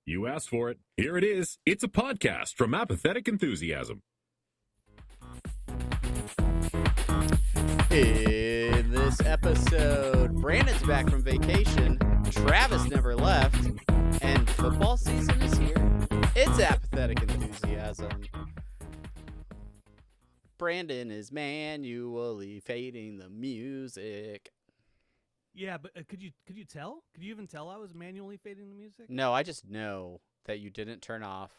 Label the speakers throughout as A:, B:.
A: You asked for it. Here it is. It's a podcast from Apathetic Enthusiasm.
B: In this episode, Brandon's back from vacation, Travis never left, and football season is here. It's Apathetic Enthusiasm. Brandon is manually fading the music.
C: Yeah, but could you tell? Could you even tell I was manually fading the music?
B: No, I just know that you didn't turn off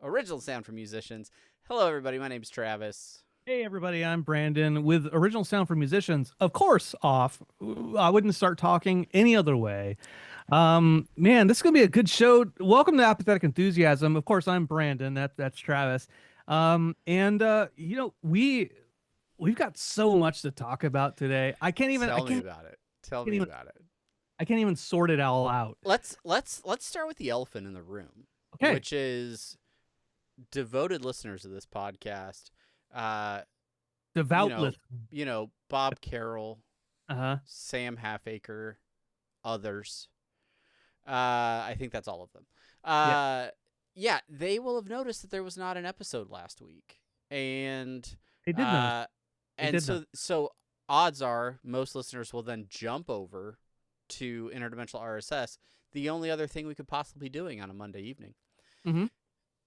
B: original sound for musicians. Hello, everybody. My name's Travis.
C: Hey, everybody. I'm Brandon with original sound for musicians. Of course, off. I wouldn't start talking any other way. Man, this is gonna be a good show. Welcome to Apathetic Enthusiasm. Of course, I'm Brandon. That's Travis. We've got so much to talk about today.
B: Tell me about it. Tell me about it.
C: I can't even sort it all out.
B: Let's start with the elephant in the room,
C: Okay.
B: which is devoted listeners of this podcast.
C: Devout
B: Bob Carroll,
C: Uh-huh.
B: Sam Halfacre, others. I think that's all of them. Yeah, they will have noticed that there was not an episode last week, and
C: They did notice.
B: so odds are most listeners will then jump over to Interdimensional RSS, the only other thing we could possibly be doing on a Monday evening.
C: Mhm.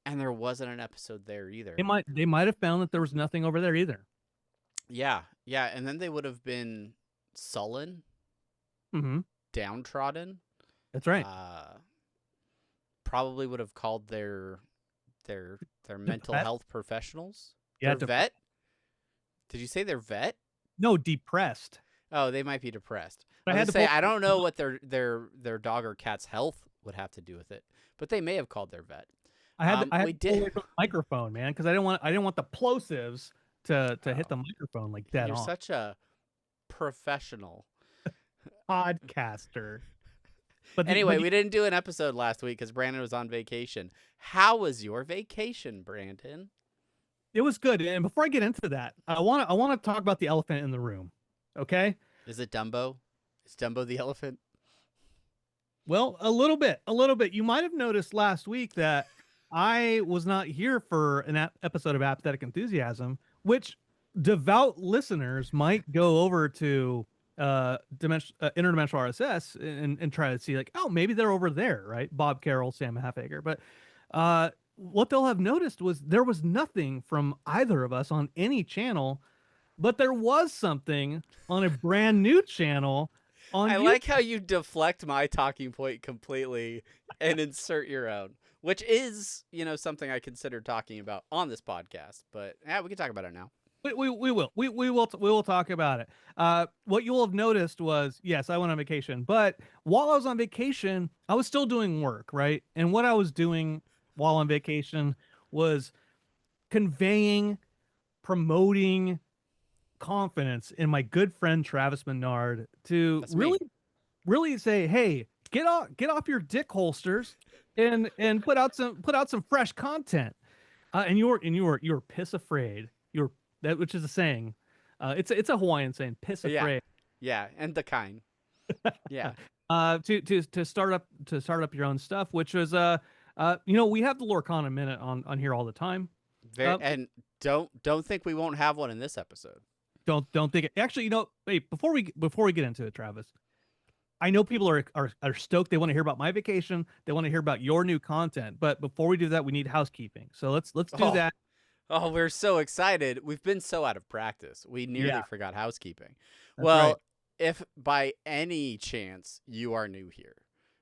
B: And there wasn't an episode there either.
C: They might have found that there was nothing over there either.
B: Yeah, and then they would have been sullen,
C: Mm-hmm.
B: downtrodden.
C: That's right.
B: Probably would have called their mental health professionals.
C: Yeah,
B: their vet. Did you say their vet?
C: No, depressed.
B: Oh, they might be depressed.
C: But
B: I don't know what their dog or cat's health would have to do with it, but they may have called their vet.
C: I had to pull away from the microphone, man, because I didn't want the plosives to hit the microphone like that.
B: You're such a professional
C: podcaster.
B: Anyway, we didn't do an episode last week because Brandon was on vacation. How was your vacation, Brandon?
C: It was good. And before I get into that, I want to talk about the elephant in the room. Okay?
B: Is it Dumbo? Is Dumbo the elephant?
C: Well, a little bit. You might have noticed last week that I was not here for an episode of Apathetic Enthusiasm, which devout listeners might go over to Interdimensional RSS and try to see like, oh, maybe they're over there, right? Bob Carroll, Sam Halfacre. But what they'll have noticed was there was nothing from either of us on any channel, but there was something on a brand new channel on YouTube.
B: Like how you deflect my talking point completely and insert your own, which is, something I consider talking about on this podcast. But yeah, we can talk about it now.
C: We will talk about it. What you will have noticed was, yes, I went on vacation, but while I was on vacation, I was still doing work, right? And what I was doing while on vacation was conveying, promoting confidence in my good friend Travis Menard to really say, hey, get off your dick holsters and put out some fresh content. And you were piss afraid. That, which is a saying. It's a Hawaiian saying, piss afraid.
B: Yeah, and the kind. Yeah.
C: To start up your own stuff, which was we have the Lorcana Minute on here all the time.
B: And don't think we won't have one in this episode.
C: Don't think it. Actually, wait, before we get into it, Travis, I know people are stoked. They want to hear about my vacation. They want to hear about your new content. But before we do that, we need housekeeping. So let's do that.
B: Oh, we're so excited. We've been so out of practice. We nearly forgot housekeeping.
C: That's right.
B: If by any chance you are new here,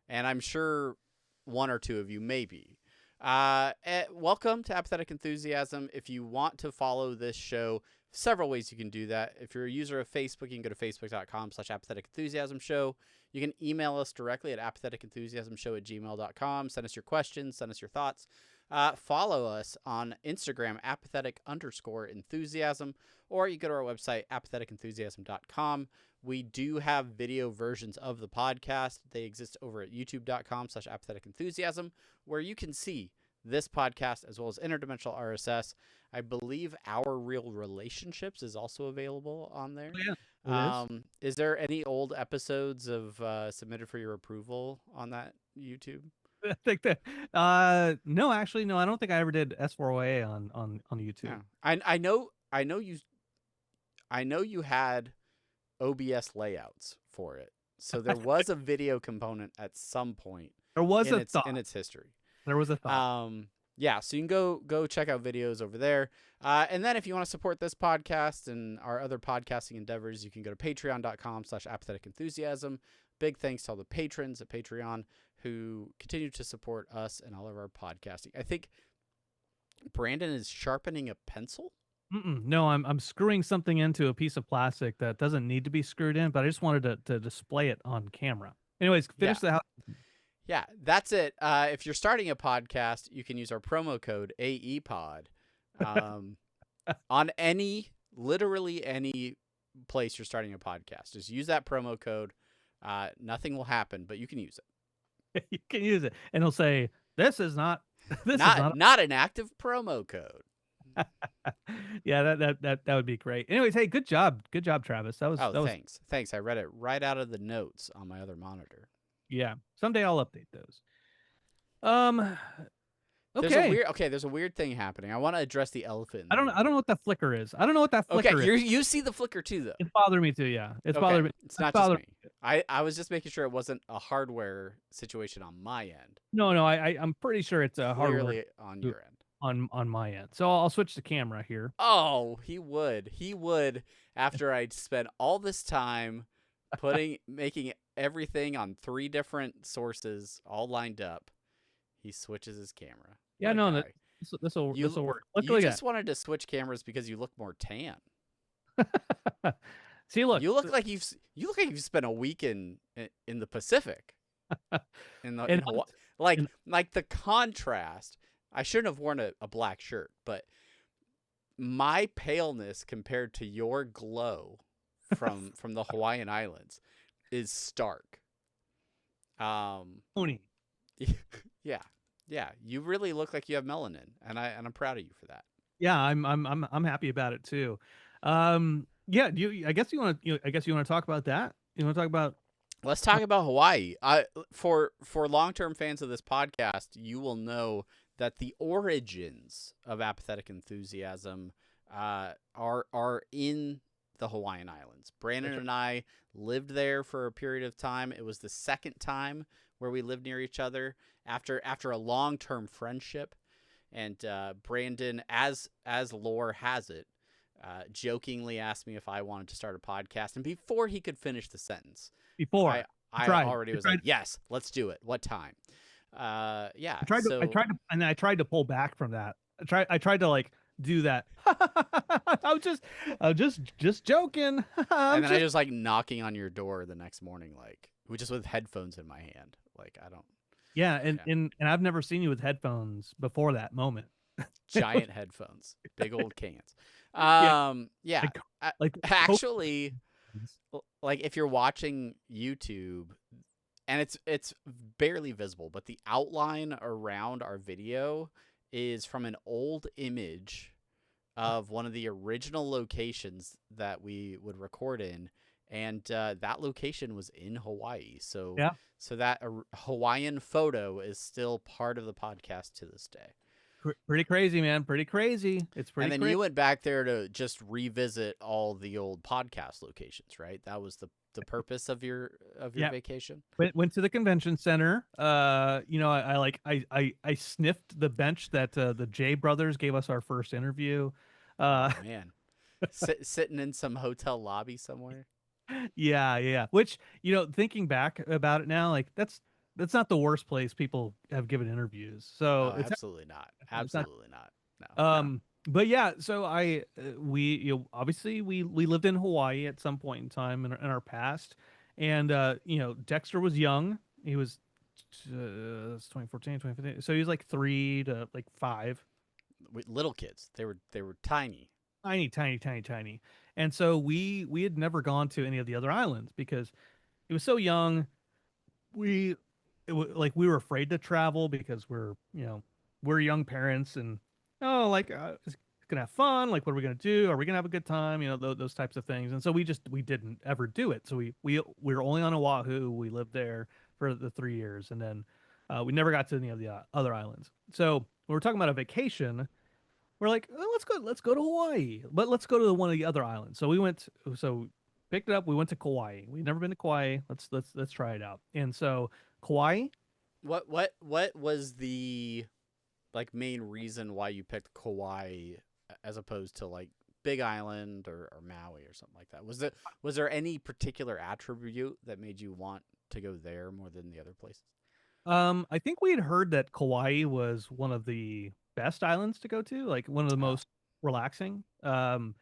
B: and I'm sure one or two of you may be, welcome to Apathetic Enthusiasm. If you want to follow this show, several ways you can do that. If you're a user of Facebook, you can go to facebook.com/Apathetic Enthusiasm Show. You can email us directly at apatheticenthusiasmshow@gmail.com. Send us your questions. Send us your thoughts. Follow us on Instagram, apathetic_enthusiasm, or you go to our website, apatheticenthusiasm.com. We do have video versions of the podcast. They exist over at youtube.com/apatheticenthusiasm, where you can see this podcast as well as Interdimensional RSS. I believe Our Real Relationships is also available on there.
C: Oh, yeah.
B: Is there any old episodes of Submitted for Your Approval on that YouTube?
C: I think that no, actually no, I don't think I ever did S4OA on YouTube.
B: Yeah. I know you had OBS layouts for it. So there was a video component at some point
C: There was a
B: in
C: thought.
B: its history.
C: There was a thought.
B: Yeah, so you can go check out videos over there. And then if you want to support this podcast and our other podcasting endeavors, you can go to patreon.com/apathetic enthusiasm. Big thanks to all the patrons at Patreon who continue to support us and all of our podcasting. I think Brandon is sharpening a pencil.
C: No, I'm screwing something into a piece of plastic that doesn't need to be screwed in, but I just wanted to display it on camera. Anyways, finish the house.
B: Yeah, that's it. If you're starting a podcast, you can use our promo code AEPOD on literally any place you're starting a podcast. Just use that promo code. Nothing will happen, but you can use it.
C: You can use it, and it'll say, "This is not
B: not an active promo code."
C: Yeah, that would be great. Anyways, hey, good job, Travis. That was
B: Thanks. I read it right out of the notes on my other monitor.
C: Yeah, someday I'll update those. Okay.
B: There's a weird thing happening. I want to address the elephant.
C: I don't know what that flicker is. I don't know what that flicker is.
B: You see the flicker too, though.
C: It's bothering me too. Yeah, it's bothering me.
B: It's not just me. I was just making sure it wasn't a hardware situation on my end.
C: No, I'm pretty sure it's a hardware
B: on your end.
C: On my end. So I'll switch the camera here.
B: Oh, he would after I'd spent all this time making everything on 3 different sources all lined up. He switches his camera.
C: Yeah, no, this will work.
B: You just wanted to switch cameras because you look more tan.
C: See, look.
B: You look like you've spent a week in the Pacific. in Hawaii. Like the contrast. I shouldn't have worn a black shirt, but my paleness compared to your glow from the Hawaiian Islands is stark.
C: Pony.
B: Yeah. You really look like you have melanin, and I'm proud of you for that.
C: Yeah, I'm happy about it too. Yeah. I guess you want to talk about that. You want to talk about?
B: Let's talk about Hawaii. For long-term fans of this podcast, you will know that the origins of Apathetic Enthusiasm are in the Hawaiian Islands. Brandon and I lived there for a period of time. It was the second time where we lived near each other after a long-term friendship. And Brandon, as lore has it, jokingly asked me if I wanted to start a podcast. And before he could finish the sentence, I already was like, yes, let's do it. What time? Yeah. I
C: tried to pull back from that. I tried to like do that. I'm just joking.
B: I just like knocking on your door the next morning, like just with headphones in my hand. Like I don't.
C: Yeah, and I've never seen you with headphones before that moment.
B: Giant headphones, big old cans. Actually, like if you're watching YouTube, and it's barely visible, but the outline around our video is from an old image of one of the original locations that we would record in, and that location was in Hawaii. So that Hawaiian photo is still part of the podcast to this day.
C: Pretty crazy, man. Pretty crazy. It's pretty.
B: And then you went back there to just revisit all the old podcast locations, right? That was the purpose of your vacation.
C: Went to the convention center. I sniffed the bench that the J brothers gave us our first interview.
B: Man, sitting in some hotel lobby somewhere.
C: Yeah. Which, thinking back about it now, like that's not the worst place people have given interviews. So
B: it's absolutely not. Absolutely not. No.
C: But yeah, so we obviously we lived in Hawaii at some point in time in our past, and Dexter was young. He was 2014, 2015. So he was like 3 to like 5.
B: Little kids. They were tiny.
C: Tiny. And so we had never gone to any of the other islands because he was so young. We were afraid to travel because we're young parents and it's gonna have fun. Like, what are we gonna do? Are we gonna have a good time? Those types of things. And so we didn't ever do it. So we were only on Oahu. We lived there for the 3 years, and then We never got to any of the other islands. So when we're talking about a vacation, we're like, oh, let's go to Hawaii, but let's go to one of the other islands. So we went, so picked it up. We went to Kauai. We've never been to Kauai. Let's try it out. And so Kauai,
B: What was the like main reason why you picked Kauai as opposed to like Big Island or Maui or something like that? Was there any particular attribute that made you want to go there more than the other places?
C: I think we had heard that Kauai was one of the best islands to go to, like one of the
B: Oh.
C: most relaxing.
B: It
C: And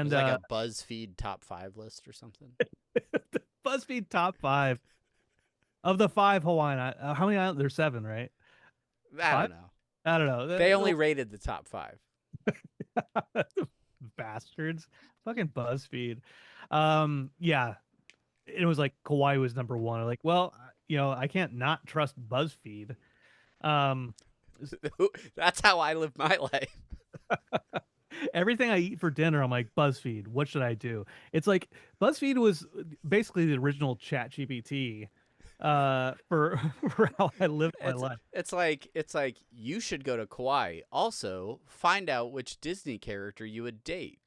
B: was like a BuzzFeed top 5 list or something.
C: BuzzFeed top 5 of the 5 Hawaiian. How many islands? There's 7, right?
B: I
C: 5?
B: don't know.
C: I don't know.
B: They only rated the top 5.
C: Bastards. Fucking BuzzFeed. Yeah. It was like Kauai was number 1. I'm like, well, I can't not trust BuzzFeed.
B: That's how I live my life.
C: Everything I eat for dinner, I'm like, BuzzFeed, what should I do? It's like BuzzFeed was basically the original ChatGPT for for how I lived my life.
B: It's like you should go to Kauai. Also, find out which Disney character you would date.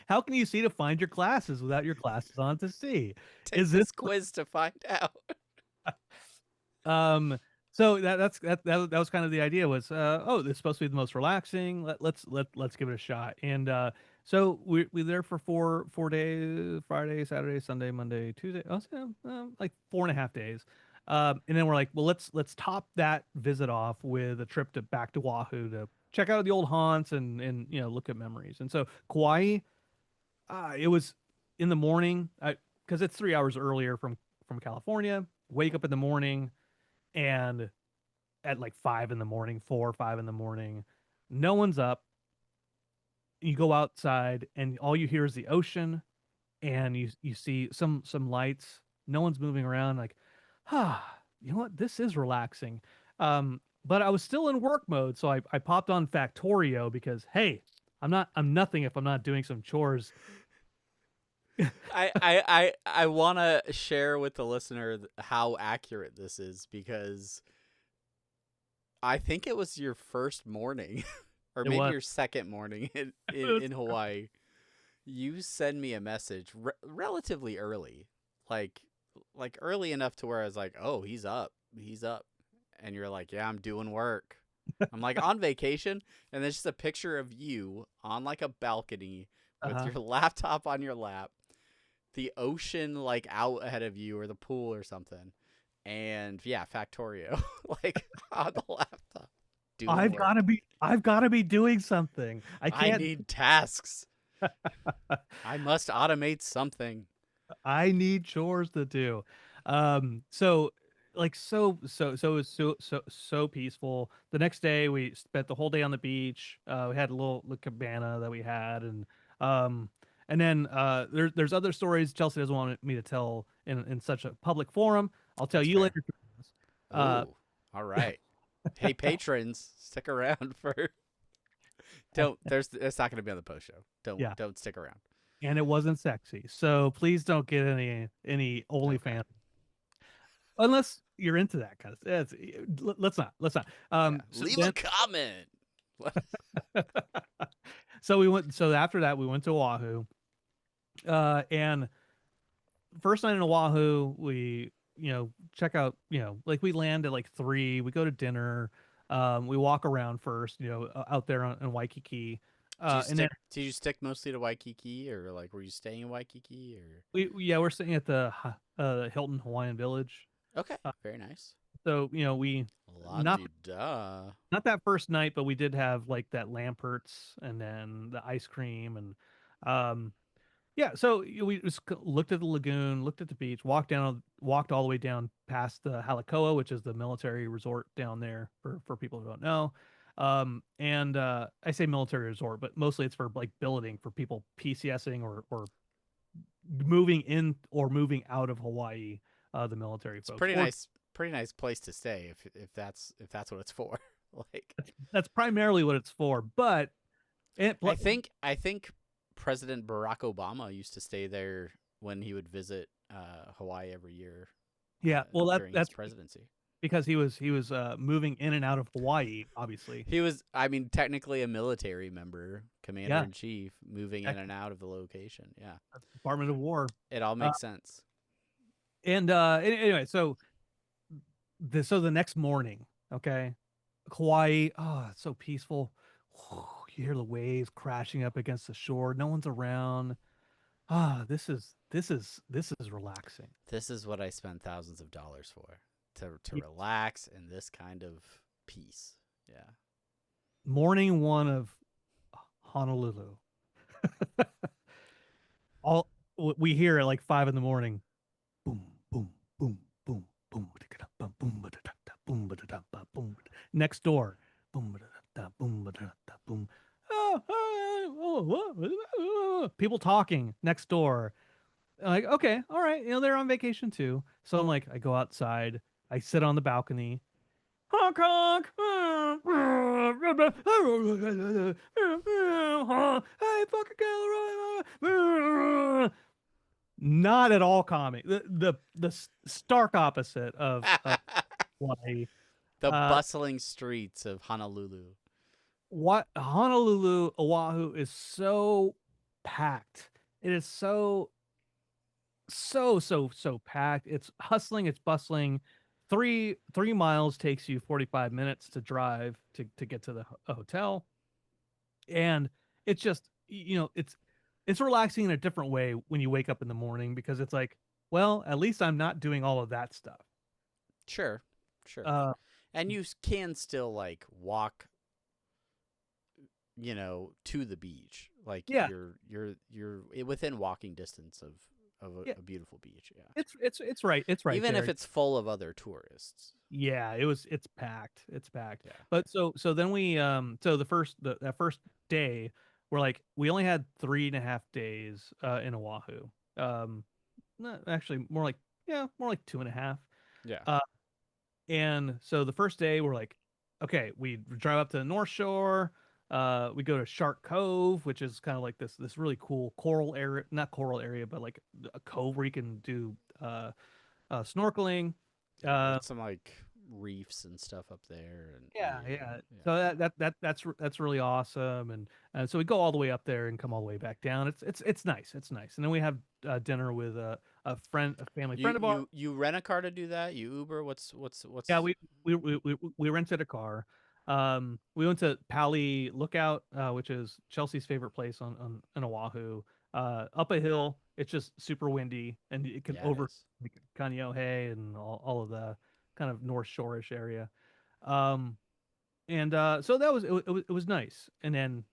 C: How can you see to find your glasses without your glasses on to see?
B: Take
C: Is
B: this
C: this
B: quiz to find out.
C: So that was kind of the idea was it's supposed to be the most relaxing. Let's give it a shot. And so we there for 4 days: Friday, Saturday, Sunday, Monday, Tuesday. Like 4.5 days. And then we're like, well, let's top that visit off with a trip back to Oahu to check out the old haunts and look at memories. And so Kauai, it was in the morning because it's 3 hours earlier from California. Wake up in the morning. And at like 5 in the morning, 4 or 5 in the morning, no one's up. You go outside and all you hear is the ocean and you see some lights. No one's moving around. Like, you know what? This is relaxing. But I was still in work mode. So I popped on Factorio because, hey, I'm nothing if I'm not doing some chores.
B: I want to share with the listener how accurate this is because I think it was your first morning or maybe your second morning in Hawaii. You send me a message relatively early, like early enough to where I was like, oh, he's up. And you're like, yeah, I'm doing work. I'm like on vacation. And there's just a picture of you on like a balcony with your laptop on your lap. The ocean like out ahead of you or the pool or something. And yeah, Factorio like on the laptop.
C: I've gotta be doing something.
B: I need tasks. I must automate something.
C: I need chores to do. So it was so peaceful. The next day we spent the whole day on the beach. We had a little cabana that we had and then there's other stories Chelsea doesn't want me to tell in such a public forum. I'll tell you later.
B: All right. Hey, patrons, stick around for. It's not going to be on the post show. Don't stick around.
C: And it wasn't sexy, so please don't get any OnlyFans unless you're into that kind of stuff. Let's not.
B: Leave a comment.
C: So after that we went to Oahu. And first night in Oahu, we, check out, like we land at like 3, we go to dinner. We walk around first, out there in Waikiki.
B: Did you stick mostly to Waikiki or like, were you staying in Waikiki or?
C: We're staying at the Hilton Hawaiian Village.
B: Okay. Very nice.
C: So, we not that first night, but we did have like that Lampert's and then the ice cream and, yeah, so we just looked at the lagoon, looked at the beach, walked all the way down past the Halekoa, which is the military resort down there for people who don't know. And I say military resort, but mostly it's for like billeting for people PCSing or moving in or moving out of Hawaii. The military folks.
B: Pretty nice place to stay if that's what it's for. Like
C: that's primarily what it's for, but
B: I think President Barack Obama used to stay there when he would visit Hawaii every year.
C: Yeah, well,
B: during his presidency.
C: because he was moving in and out of Hawaii, obviously.
B: He was, I mean, technically a military member, commander
C: Yeah,
B: in chief, moving in and out of the location. Yeah,
C: Department of War.
B: it all
C: Uh,
B: makes sense.
C: and anyway, so the next morning, okay, Hawaii, oh, it's so peaceful. You hear the waves crashing up against the shore. No one's around. Ah, this is relaxing.
B: This is what I spend thousands of dollars for, to
C: Y-
B: relax in this kind of peace. Yeah.
C: Morning one of Honolulu. All we hear at like 5 in the morning. Boom, boom, boom, boom, boom, ba-da-da-da, boom, ba-da-da-da, boom, ba-da-da-da, boom. Next door. Boom, ba-da-da-da, boom, ba-da-da-da, boom. People talking next door. I'm like, okay, all right, they're on vacation too. So I'm like, I go outside, I sit on the balcony. Honk honk. Hey, fucking Colorado. Not at all comic. The stark opposite of Hawaii.
B: The
C: Uh,
B: bustling streets of Honolulu.
C: what Honolulu, Oahu is so packed. It is so packed. It's hustling, it's bustling. Three miles takes you 45 minutes to drive to get to the hotel. And it's just it's relaxing in a different way when you wake up in the morning because it's like, well, at least I'm not doing all of that stuff.
B: Sure, sure.
C: Uh
B: And you can still like walk, to the beach. Like
C: yeah,
B: you're within walking distance of
C: yeah.
B: a beautiful beach. Yeah.
C: It's right
B: Even if
C: there.
B: it's full of other tourists.
C: Yeah, it's packed. It's packed.
B: Yeah.
C: But so then we so that first day we're like we only had 3.5 days in Oahu. No, actually more like 2.5.
B: Yeah.
C: Uh and so the first day we're like, okay, we drive up to the North Shore. We go to Shark Cove, which is kind of like this really cool coral area, not coral area, but like a cove where you can do snorkeling.
B: Yeah.
C: Uh,
B: There's some like reefs and stuff up there, and
C: yeah.
B: yeah.
C: So that's really awesome, and so we go all the way up there and come all the way back down. It's nice. It's nice. And then we have dinner with a family
B: You
C: friend of ours.
B: you rent a car to do that? You Uber?
C: Yeah,
B: What's
C: we rented a car. We went to Pali Lookout, which is Chelsea's favorite place on in Oahu. Up a hill. It's just super windy, and it can
B: Yeah, it
C: over
B: is.
C: like, Kaneohe and all of the kind of North Shore-ish area. Um, and so it was nice. And then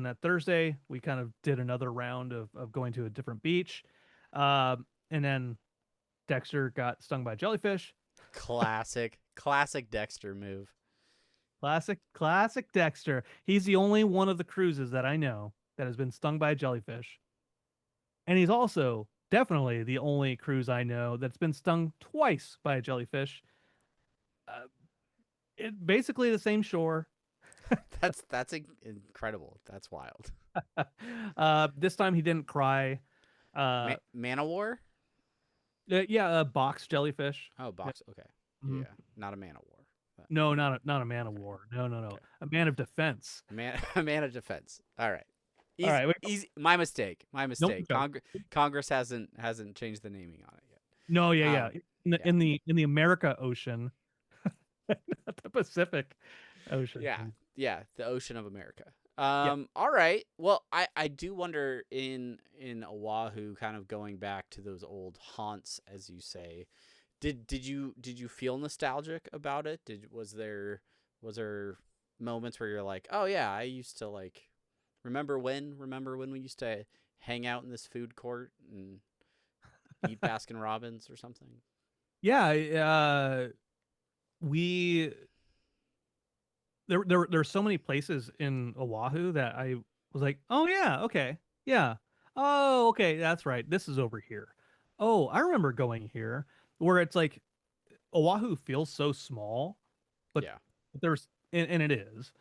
C: that Thursday we kind of did another round of going to a different beach. And then Dexter got stung by jellyfish.
B: Classic Dexter move.
C: Classic Dexter. He's the only one of the cruises that I know that has been stung by a jellyfish. And he's also definitely the only cruise I know that's been stung twice by a jellyfish. Uh, it basically the same shore.
B: Incredible. That's wild.
C: This time he didn't cry.
B: Man of War?
C: Yeah, a box jellyfish.
B: Oh, box. Okay.
C: Mhm.
B: Yeah, not a Man of War.
C: No, not a man of
B: Okay.
C: war. No,
B: Okay.
C: a man of defense.
B: A man of defense. All right.
C: All
B: Easy,
C: right,
B: easy. My mistake. My
C: nope.
B: mistake. Congress hasn't changed the naming on it yet.
C: No, yeah.
B: Um, yeah.
C: In the America Ocean, not the Pacific Ocean.
B: Yeah. The Ocean of America.
C: Yeah.
B: All right. Well, I do wonder in Oahu, kind of going back to those old haunts, as you say. Did you feel nostalgic about it? Was there moments where you're like, oh yeah, I used to like remember when we used to hang out in this food court and eat Baskin Robbins or something?
C: Yeah, we there's so many places in Oahu that I was like, oh yeah, okay, yeah, oh okay, that's right, this is over here. Oh, I remember going here, where it's like Oahu feels so small, but
B: Yeah.
C: there's and it is,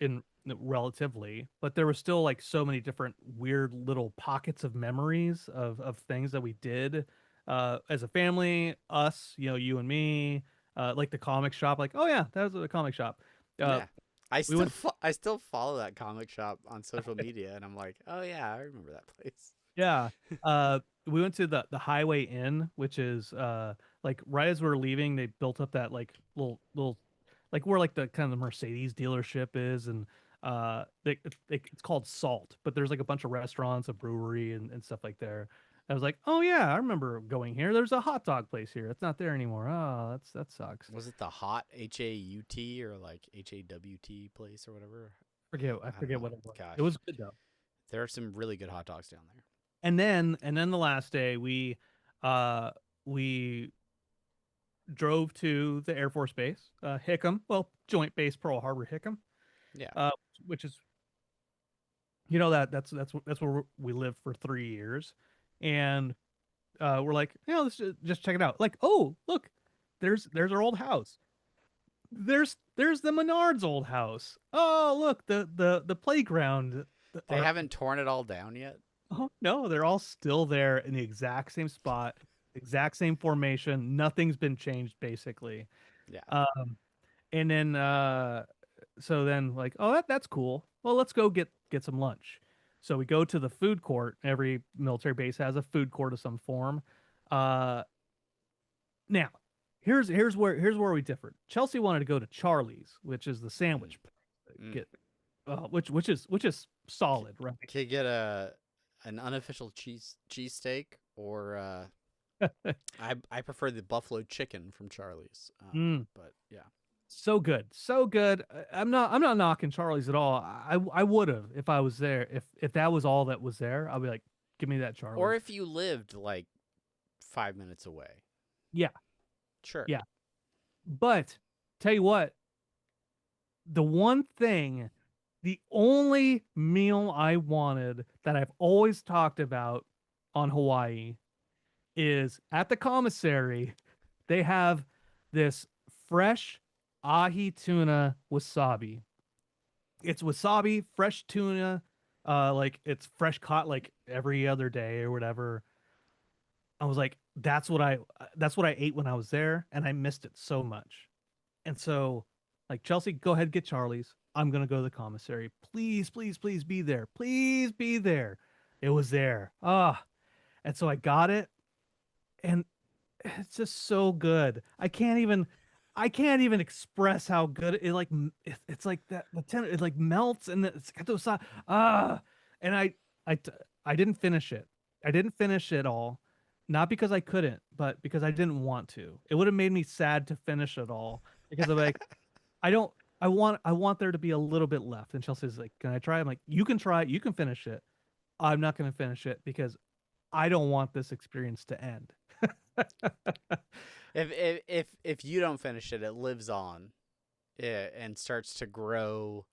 C: in relatively, but there was still like so many different weird little pockets of memories of things that we did, as a family, us, you and me, like the comic shop. Like, oh yeah, that was a comic shop.
B: Yeah. I
C: we
B: still
C: went-
B: I still follow that comic shop on social media, and I'm like, oh yeah, I remember that place.
C: Yeah. We went to the Highway Inn, which is like right as we're leaving, they built up that like little like where like the kind of the Mercedes dealership is, and it's called Salt, but there's like a bunch of restaurants, a brewery, and stuff like there. I was like, oh yeah, I remember going here. There's a hot dog place here. It's not there anymore. Oh, that sucks.
B: Was it the Hot HAUT or like HAWT place or whatever?
C: I
B: don't
C: forget
B: know.
C: what it was.
B: Gosh.
C: It was good though.
B: There are some really good hot dogs down there.
C: And then the last day we drove to the Air Force Base, Hickam, well, Joint Base Pearl Harbor Hickam,
B: Yeah.
C: which is that's where we lived for 3 years, and we're like, let's just check it out. Like, oh look, there's our old house. There's the Menards old house. Oh look, the playground.
B: They haven't torn it all down yet.
C: Oh no, they're all still there in the exact same spot, exact same formation. Nothing's been changed basically.
B: Yeah.
C: And then so then like, oh that's cool. Well, let's go get some lunch. So we go to the food court. Every military base has a food court of some form. Now, here's where we differ. Chelsea wanted to go to Charlie's, which is the sandwich
B: Mm.
C: get which is solid, right?
B: Can you get an unofficial cheesesteak or I prefer the buffalo chicken from Charlie's. But yeah.
C: So good, so good. I'm not knocking Charlie's at all. I would have if I was there. If that was all that was there, I'll be like, give me that Charlie's.
B: Or if you lived like 5 minutes away.
C: Yeah.
B: Sure.
C: Yeah. But tell you what, the one thing, the only meal I wanted that I've always talked about on Hawaii is at the commissary. They have this fresh ahi tuna wasabi. It's wasabi, fresh tuna, like it's fresh caught like every other day or whatever. I was like, that's what I ate when I was there, and I missed it so much. And so, like, Chelsea, go ahead, get Charlie's. I'm gonna go to the commissary. Please, please, please be there. Please be there. It was there. And so I got it, and it's just so good. I can't even express how good it like. It's like that. It like melts, and it's got those. And I didn't finish it. I didn't finish it all. Not because I couldn't, but because I didn't want to. It would have made me sad to finish it all because I'm like, I want there to be a little bit left. And Chelsea's like, can I try? I'm like, you can try it. You can finish it. I'm not going to finish it because I don't want this experience to end.
B: If you don't finish it, it lives on, and starts to grow,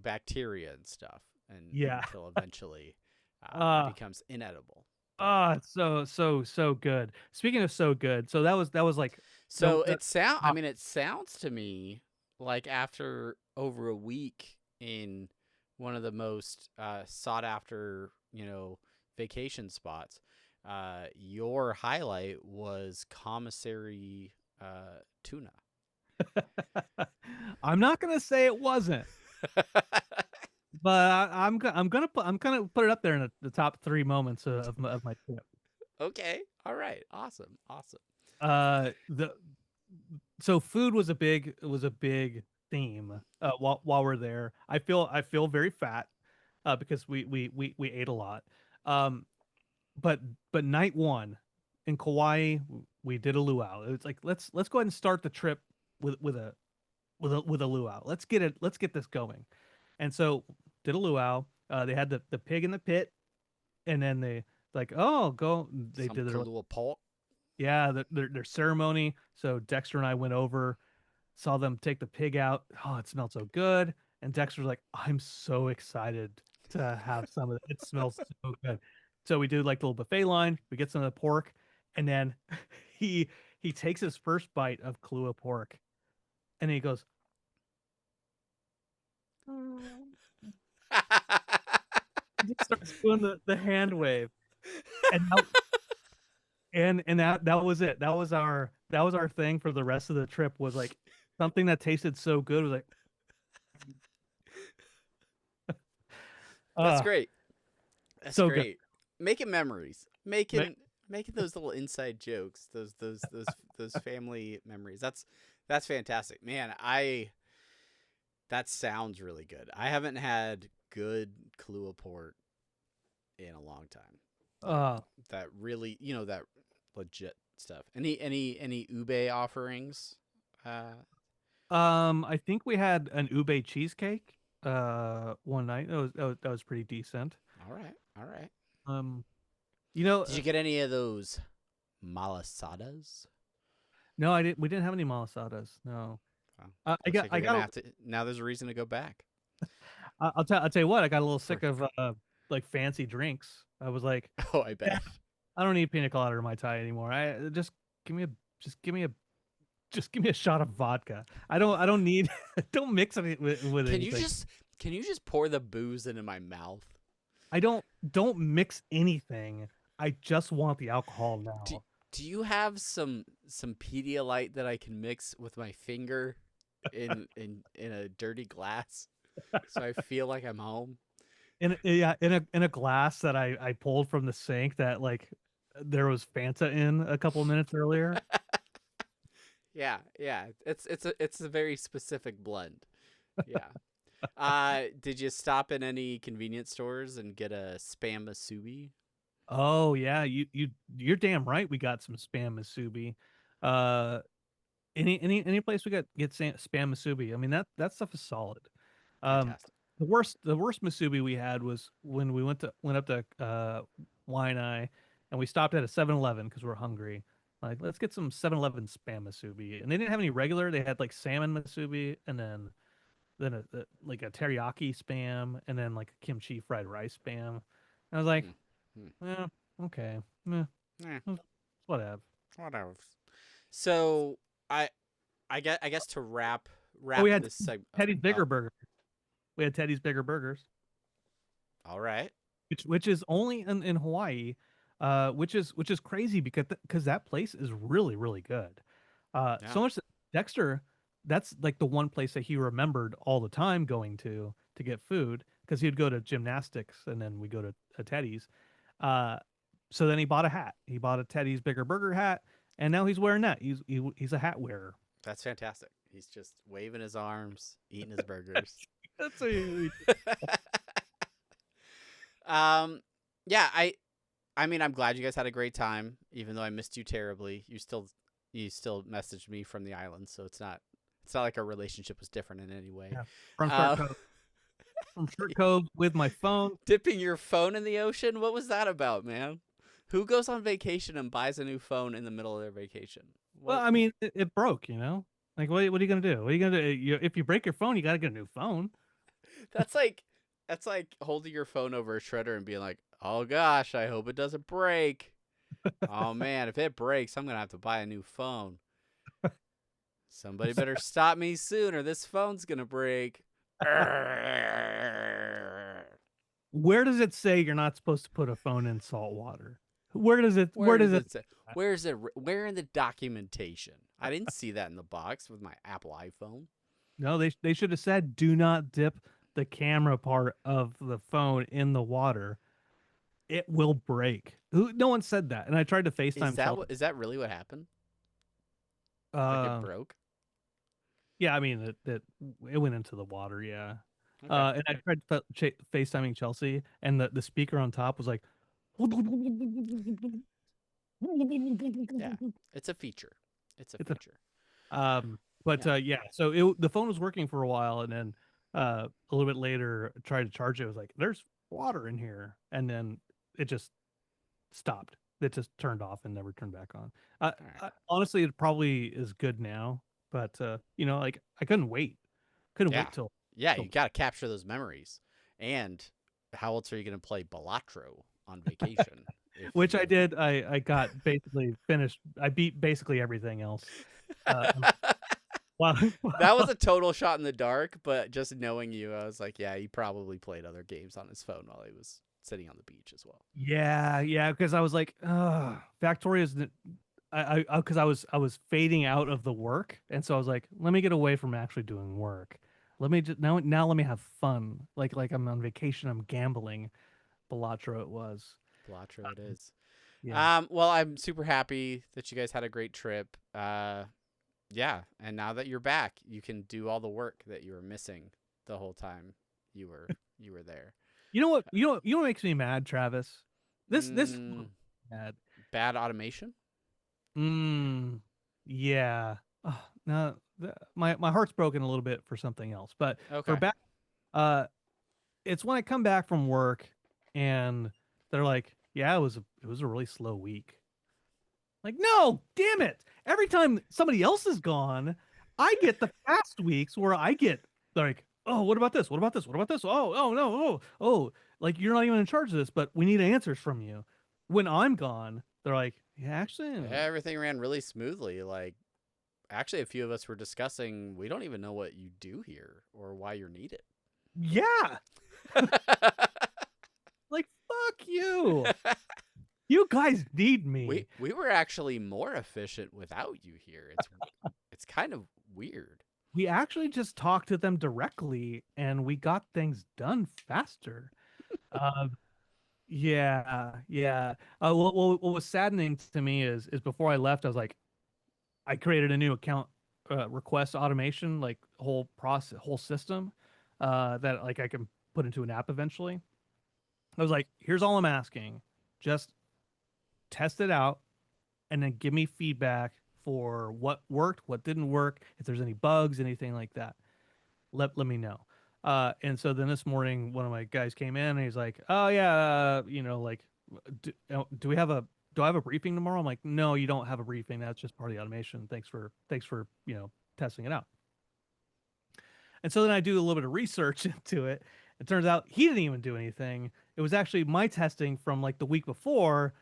B: bacteria and stuff, and until eventually it becomes inedible.
C: It's so good. Speaking of so good, so that was like
B: it sounds to me like after over a week in one of the most sought after, vacation spots, your highlight was commissary tuna.
C: I'm not gonna say it wasn't, but I'm gonna put it up there in the top 3 moments of my trip.
B: Okay, all right, awesome.
C: So food was a big theme while we're there. I feel very fat because we ate a lot. But night 1 in Kauai, we did a luau. It was like let's go ahead and start the trip with a luau. Let's get this going. And so did a luau. They had the pig in the pit, and then they like, oh, go. They did their
B: little pork.
C: Yeah, their ceremony. So Dexter and I went over, saw them take the pig out. Oh, it smelled so good. And Dexter's like, I'm so excited to have some of it. It smells so good. So we do like the little buffet line. We get some of the pork, and then he takes his first bite of Kahlua pork, and he goes, he starts doing the hand wave, and that was it. That that was our thing for the rest of the trip. Was like something that tasted so good. Was like,
B: That's
C: uh,
B: great. That's
C: so good.
B: great. Making memories.
C: Ma-
B: Making those little inside jokes. Those family memories. That's fantastic. Man, that sounds really good. I haven't had good Kahlua port in a long time.
C: Uh,
B: That really, that legit stuff. Any ube offerings?
C: I think we had an ube cheesecake one night. That was pretty decent.
B: All right. All right.
C: Um, you know,
B: Did you get any of those malasadas?
C: no, I didn't. We didn't have any malasadas. No.
B: Well,
C: I
B: looks
C: got
B: like
C: I
B: you're gonna
C: got.
B: have to. Now there's a reason to go back.
C: I'll tell you what. I got a little
B: For-
C: sick of like fancy drinks. I was like,
B: Oh, I bet.
C: I don't need pina colada or mai tai anymore. I give me a just give me a just give me a shot of vodka. I don't need don't mix it with
B: Can
C: anything.
B: can you just pour the booze into my mouth?
C: I don't mix anything. I just want the alcohol now.
B: Do you have some Pedialyte that I can mix with my finger in a dirty glass so I feel like I'm home?
C: In a glass that I pulled from the sink that like there was Fanta in a couple minutes earlier.
B: Yeah, yeah. It's a very specific blend. Yeah. Did you stop in any convenience stores and get a spam musubi?
C: Oh yeah, you're damn right. We got some spam musubi. Uh, any place we get spam musubi. I mean that stuff is solid. Um,
B: Fantastic.
C: the worst musubi we had was when we went up to Waianae, and we stopped at a 7-Eleven because we were hungry. Like, let's get some 7-Eleven spam musubi, and they didn't have any regular. They had like salmon musubi, and then like a teriyaki spam, and then like a kimchi fried rice spam. And I was like, yeah, okay,
B: Eh,
C: whatever.
B: whatever. So I guess to wrap
C: Oh, we had
B: this segment.
C: Teddy's Bigger Burger. We had Teddy's Bigger Burgers,
B: All right.
C: which is only in Hawaii, which is crazy because that place is really really good.
B: Yeah.
C: So much that Dexter, that's like the one place that he remembered all the time going to get food because he'd go to gymnastics and then we go to Teddy's. So then he bought a hat. He bought a Teddy's Bigger Burger hat, and now he's wearing that. He's a hat wearer.
B: That's fantastic. He's just waving his arms, eating his burgers.
C: That's a
B: Yeah, I mean, I'm glad you guys had a great time, even though I missed you terribly. You still messaged me from the island, so it's not like our relationship was different in any way.
C: Yeah. From Shirt Cove. From Shirt Cove with my phone.
B: Dipping your phone in the ocean? What was that about, man? Who goes on vacation and buys a new phone in the middle of their vacation?
C: Well, I mean, it broke, you know? Like, what are you going to do? What are you going to do? If you break your phone, you got to get a new phone.
B: That's like holding your phone over a shredder and being like, "Oh gosh, I hope it doesn't break." Oh man, if it breaks, I'm going to have to buy a new phone. Somebody better stop me soon or this phone's going to break.
C: Where does it say you're not supposed to put a phone in salt water? Where does it
B: say? Where in the documentation? I didn't see that in the box with my Apple iPhone.
C: No, they should have said do not dip the camera part of the phone in the water. It will break. No one said that. And I tried to FaceTime.
B: Is that really what happened? Like it broke?
C: Yeah, I mean it went into the water, yeah.
B: Okay.
C: And I tried FaceTiming Chelsea, and the speaker on top was like,
B: Yeah, it's a feature. It's a feature.
C: Yeah. So the phone was working for a while, and then a little bit later, I tried to charge it. It was like, there's water in here, and then it just stopped. It just turned off and never turned back on.
B: Right.
C: Honestly, it probably is good now, but like I couldn't wait. Couldn't wait till.
B: Yeah, you got to capture those memories. And how else are you going to play Balatro on vacation?
C: Which I did. I got basically finished. I beat basically everything else.
B: That was a total shot in the dark, but just knowing you, I was like, yeah, he probably played other games on his phone while he was sitting on the beach as well.
C: Yeah, because I was like, Factoria's because I was fading out of the work, and so I was like, let me get away from actually doing work. Let me just now let me have fun. Like I'm on vacation, I'm gambling. Balatro it was.
B: Blatro it is.
C: Yeah.
B: Well, I'm super happy that you guys had a great trip. Yeah, and now that you're back, you can do all the work that you were missing the whole time you were there.
C: You know what? You know what makes me mad, Travis? This
B: Mm,
C: mad.
B: bad automation?
C: Mm, yeah. No, my heart's broken a little bit for something else, but for
B: Okay.
C: back, uh, it's when I come back from work and they're like, "Yeah, it was a really slow week." Like, no, damn it! Every time somebody else is gone, I get the fast weeks where I get like, "Oh, what about this? What about this? What about this? Oh no, like you're not even in charge of this, but we need answers from you." When I'm gone, they're like, "Yeah, actually,
B: Everything ran really smoothly. Like, actually, a few of us were discussing we don't even know what you do here or why you're needed.
C: yeah." Like, fuck you. You guys need me.
B: we were actually more efficient without you here. It's kind of weird.
C: We actually just talked to them directly and we got things done faster. Uh, yeah. What was saddening to me is before I left, I was like, I created a new account request automation, like whole process, whole system that like I can put into an app eventually. I was like, here's all I'm asking. Just test it out and then give me feedback for what worked, what didn't work, if there's any bugs, anything like that. Let me know. And so then this morning, one of my guys came in and he's like, "Oh yeah, like, do we have a do I have a briefing tomorrow?" I'm like, "No, you don't have a briefing. That's just part of the automation. Thanks for testing it out." And so then I do a little bit of research into it. It turns out he didn't even do anything. It was actually my testing from like the week before,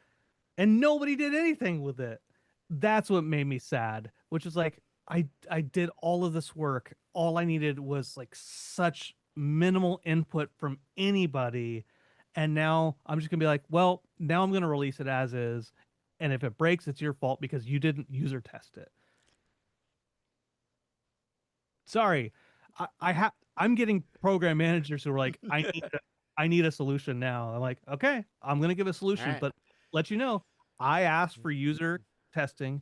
C: and nobody did anything with it. That's what made me sad, which is like I did all of this work. All I needed was like such minimal input from anybody, and now I'm just gonna be like, well, now I'm gonna release it as is, and if it breaks, it's your fault because you didn't user test it. Sorry, I'm getting program managers who are like, I need a solution now. I'm like, okay, I'm gonna give a
B: All
C: solution,
B: right.
C: but let you know, I asked for user testing.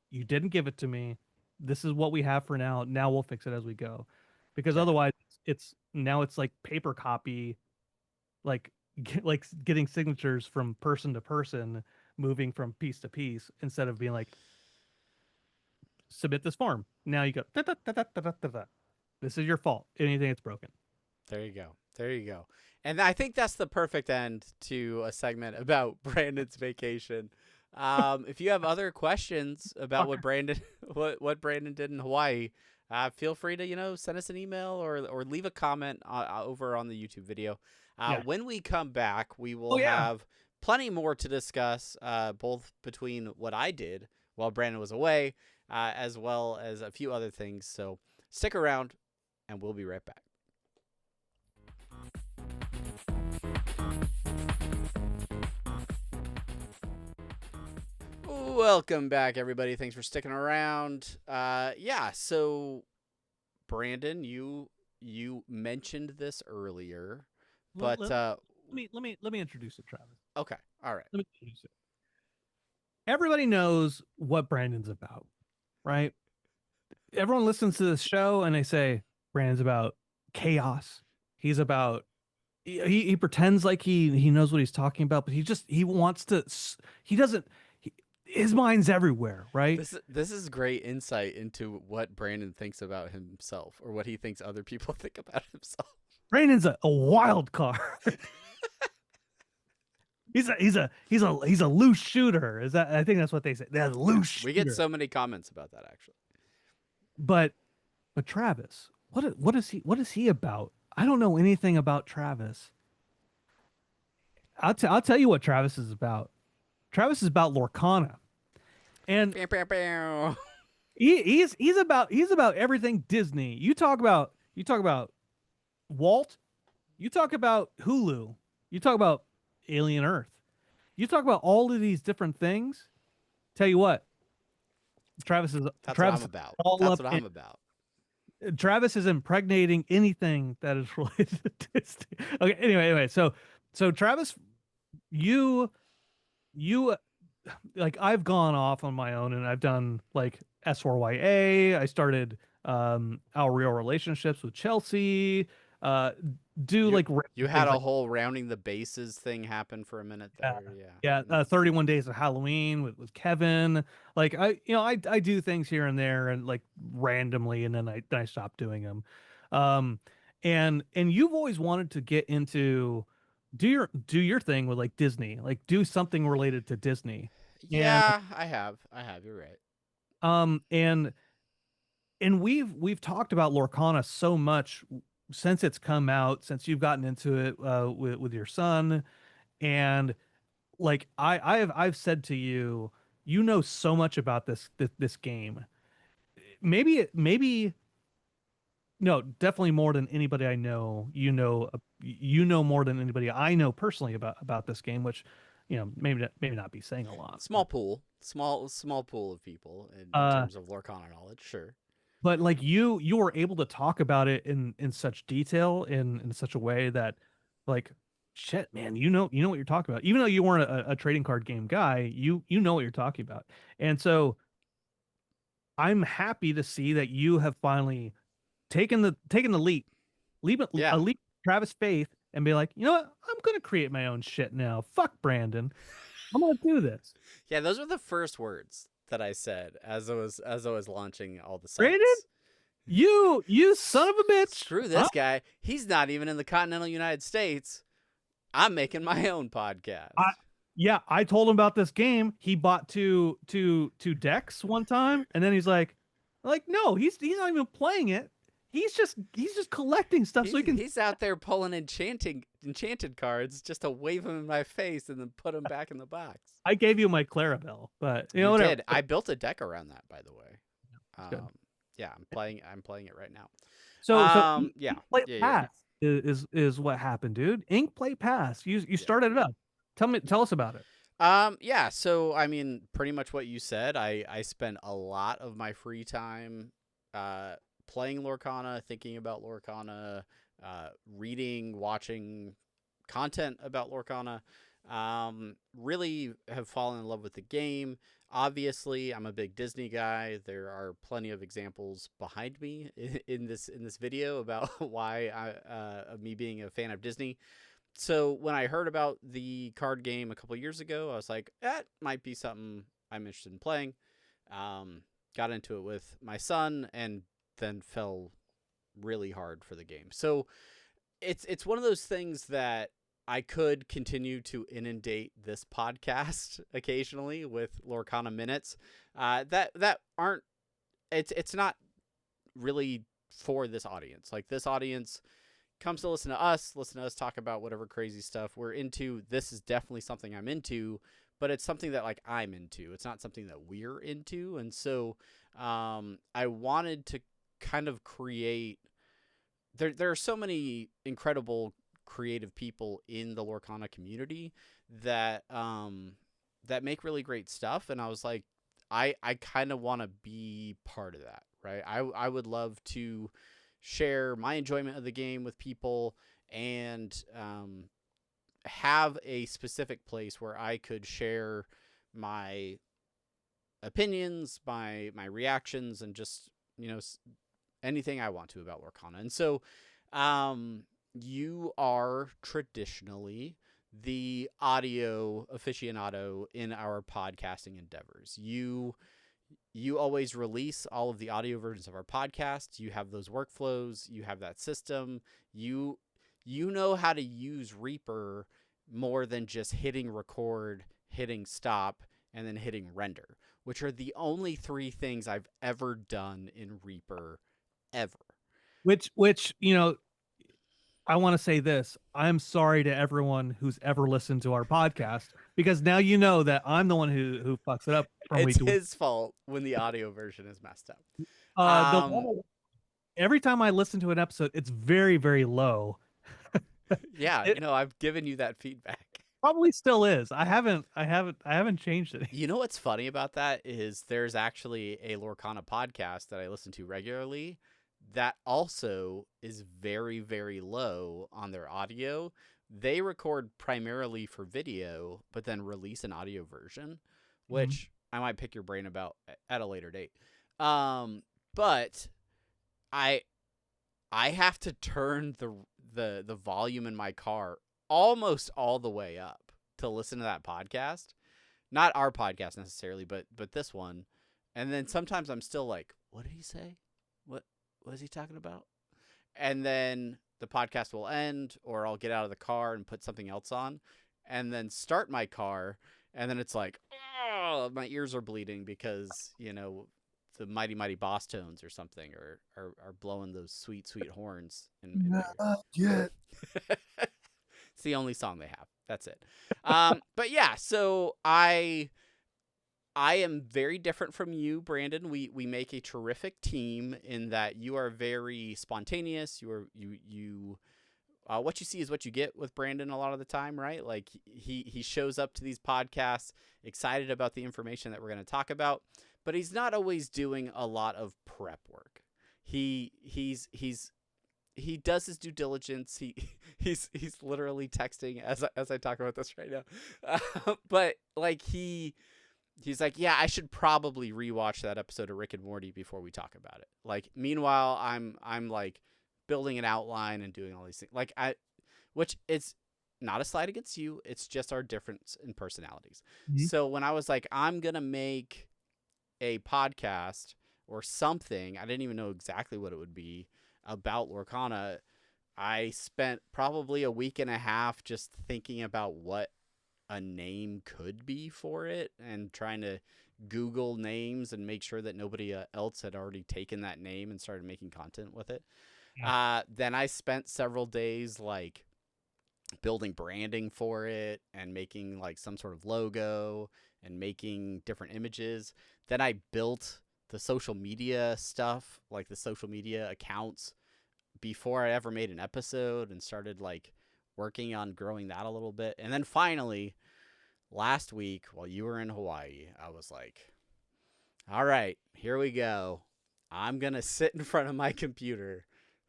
C: You didn't give it to me. This is what we have for now. Now we'll fix it as we go, because
B: Okay.
C: otherwise, it's like paper copy, like like getting signatures from person to person, moving from piece to piece, instead of being like, submit this form. Now you go, da, da, da, da, da, da, da, da. This is your fault. Anything that's broken.
B: There you go. There you go. And I think that's the perfect end to a segment about Brandon's vacation. If you have other questions about what Brandon what Brandon did in Hawaii, feel free to send us an email or leave a comment over on the YouTube video.
C: Yeah.
B: When we come back, we will
C: Oh yeah.
B: have plenty more to discuss, both between what I did while Brandon was away, as well as a few other things. So stick around, and we'll be right back. Welcome back, everybody. Thanks for sticking around. Yeah. So, Brandon, you mentioned this earlier,
C: Let,
B: but
C: let, let me introduce it, Travis.
B: okay, all right.
C: Let me introduce it. Everybody knows what Brandon's about, right? Everyone listens to this show and they say Brandon's about chaos. He's about he pretends like he knows what he's talking about, but he wants to. He doesn't. His mind's everywhere, right?
B: This is great insight into what Brandon thinks about himself, or what he thinks other people think about himself.
C: Brandon's a wild card. He's a loose shooter. Is that? I think that's what they say. That loose shooter.
B: We get so many comments about that, actually.
C: But Travis, what is he about? I don't know anything about Travis. I'll tell you what Travis is about. Travis is about Lorcana, and he's about everything Disney. You talk about Walt. You talk about Hulu. You talk about Alien Earth. You talk about all of these different things. Tell you what, Travis is
B: That's
C: Travis
B: what I'm about.
C: all
B: That's
C: up
B: what I'm about.
C: Travis is impregnating anything that is related to Disney. Okay, anyway, so Travis, you like I've gone off on my own and I've done like S4YA. I started Our Real Relationships with Chelsea. Uh do
B: You
C: like
B: you
C: random
B: had
C: things
B: a
C: like
B: whole rounding the bases thing happen for a minute
C: yeah,
B: there. Yeah.
C: yeah, 31 Days of Halloween with Kevin. Like I do things here and there and like randomly, and then I stop doing them. Um, and you've always wanted to get into do your thing with like Disney, like do something related to Disney. And
B: Yeah, I have. You're right.
C: um and and we've talked about Lorcana so much since it's come out, since you've gotten into it with your son, and like I've said to you, you know so much about this game. Maybe no, definitely more than anybody I know. You know more than anybody I know personally about this game, which maybe not be saying a lot.
B: Small pool, small pool of people in
C: Uh,
B: terms of Lorcana knowledge. Sure.
C: but like you were able to talk about it in such detail in such a way that like shit man, you know what you're talking about, even though you weren't a trading card game guy. You know what you're talking about. And so I'm happy to see that you have finally taken the
B: Yeah.
C: leap Travis Faith and be like, you know what, I'm gonna create my own shit now, fuck Brandon, I'm gonna do this.
B: Yeah, those were the first words that I said as I was launching all the
C: Brandon,
B: sites.
C: you son of a bitch.
B: Screw this guy. He's not even in the continental United States. I'm making my own podcast.
C: Yeah, I told him about this game. He bought two decks one time, and then he's like no, he's not even playing it. He's just collecting stuff so he can.
B: He's out there pulling enchanted cards just to wave them in my face and then put them back in the box.
C: I gave you my Clarabelle, but you know
B: You
C: what?
B: did. I built a deck around that, by the way.
C: Good.
B: Yeah, I'm playing it right now.
C: So
B: Yeah.
C: Play
B: Yeah.
C: Pass is what happened, dude. Ink Play Pass. You started it up. Tell us about it.
B: Yeah, so I mean, pretty much what you said. I spent a lot of my free time playing Lorcana, thinking about Lorcana, reading, watching content about Lorcana. Really have fallen in love with the game. Obviously, I'm a big Disney guy. There are plenty of examples behind me in this video about why me being a fan of Disney. So when I heard about the card game a couple years ago, I was like, that might be something I'm interested in playing. Got into it with my son and then fell really hard for the game. So it's one of those things that I could continue to inundate this podcast occasionally with Lorcana minutes. That aren't, it's not really for this audience. Like, this audience comes to listen to us talk about whatever crazy stuff we're into. This is definitely something I'm into, but it's something that like I'm into. It's not something that we're into. And so I wanted to kind of create, there are so many incredible creative people in the Lorcana community that that make really great stuff, and I was like, I kind of want to be part of that, right? I would love to share my enjoyment of the game with people and have a specific place where I could share my opinions, my reactions, and just, anything I want to about Lorcana. And so you are traditionally the audio aficionado in our podcasting endeavors. You always release all of the audio versions of our podcast. You have those workflows. You have that system. You know how to use Reaper more than just hitting record, hitting stop, and then hitting render, which are the only three things I've ever done in Reaper ever.
C: Which I want to say this. I'm sorry to everyone who's ever listened to our podcast, because now you know that I'm the one who fucks it up.
B: It's his fault when the audio version is messed up.
C: Every time I listen to an episode, it's very, very low.
B: Yeah, I've given you that feedback.
C: Probably still is. I haven't changed it.
B: You know what's funny about that is there's actually a Lorcana podcast that I listen to regularly that also is very, very low on their audio. They record primarily for video, but then release an audio version,
C: Mhm.
B: which I might pick your brain about at a later date. But I I have to turn the volume in my car almost all the way up to listen to that podcast. Not our podcast necessarily, but this one. And then sometimes I'm still like, what did he say? What is he talking about? And then the podcast will end, or I'll get out of the car and put something else on, and then start my car, and then it's like, oh, my ears are bleeding because the mighty mighty boss tones or something are blowing those sweet sweet horns in my ear.
C: Not yet.
B: It's the only song they have. That's it. But yeah, so I am very different from you, Brandon. We make a terrific team in that you are very spontaneous. You what you see is what you get with Brandon a lot of the time, right? Like he shows up to these podcasts excited about the information that we're going to talk about, but he's not always doing a lot of prep work. He does his due diligence. He's literally texting as I talk about this right now. But like he's like, yeah, I should probably rewatch that episode of Rick and Morty before we talk about it. Like, meanwhile, I'm like building an outline and doing all these things. Like which it's not a slight against you. It's just our difference in personalities.
C: Mhm.
B: So when I was like, I'm gonna make a podcast or something, I didn't even know exactly what it would be about Lorcana. I spent probably a week and a half just thinking about what a name could be for it and trying to Google names and make sure that nobody else had already taken that name and started making content with it.
C: Yeah.
B: Then I spent several days like building branding for it and making like some sort of logo and making different images. Then I built the social media stuff, like the social media accounts, before I ever made an episode and started like working on growing that a little bit. And then finally, last week while you were in Hawaii, I was like, all right, here we go. I'm going to sit in front of my computer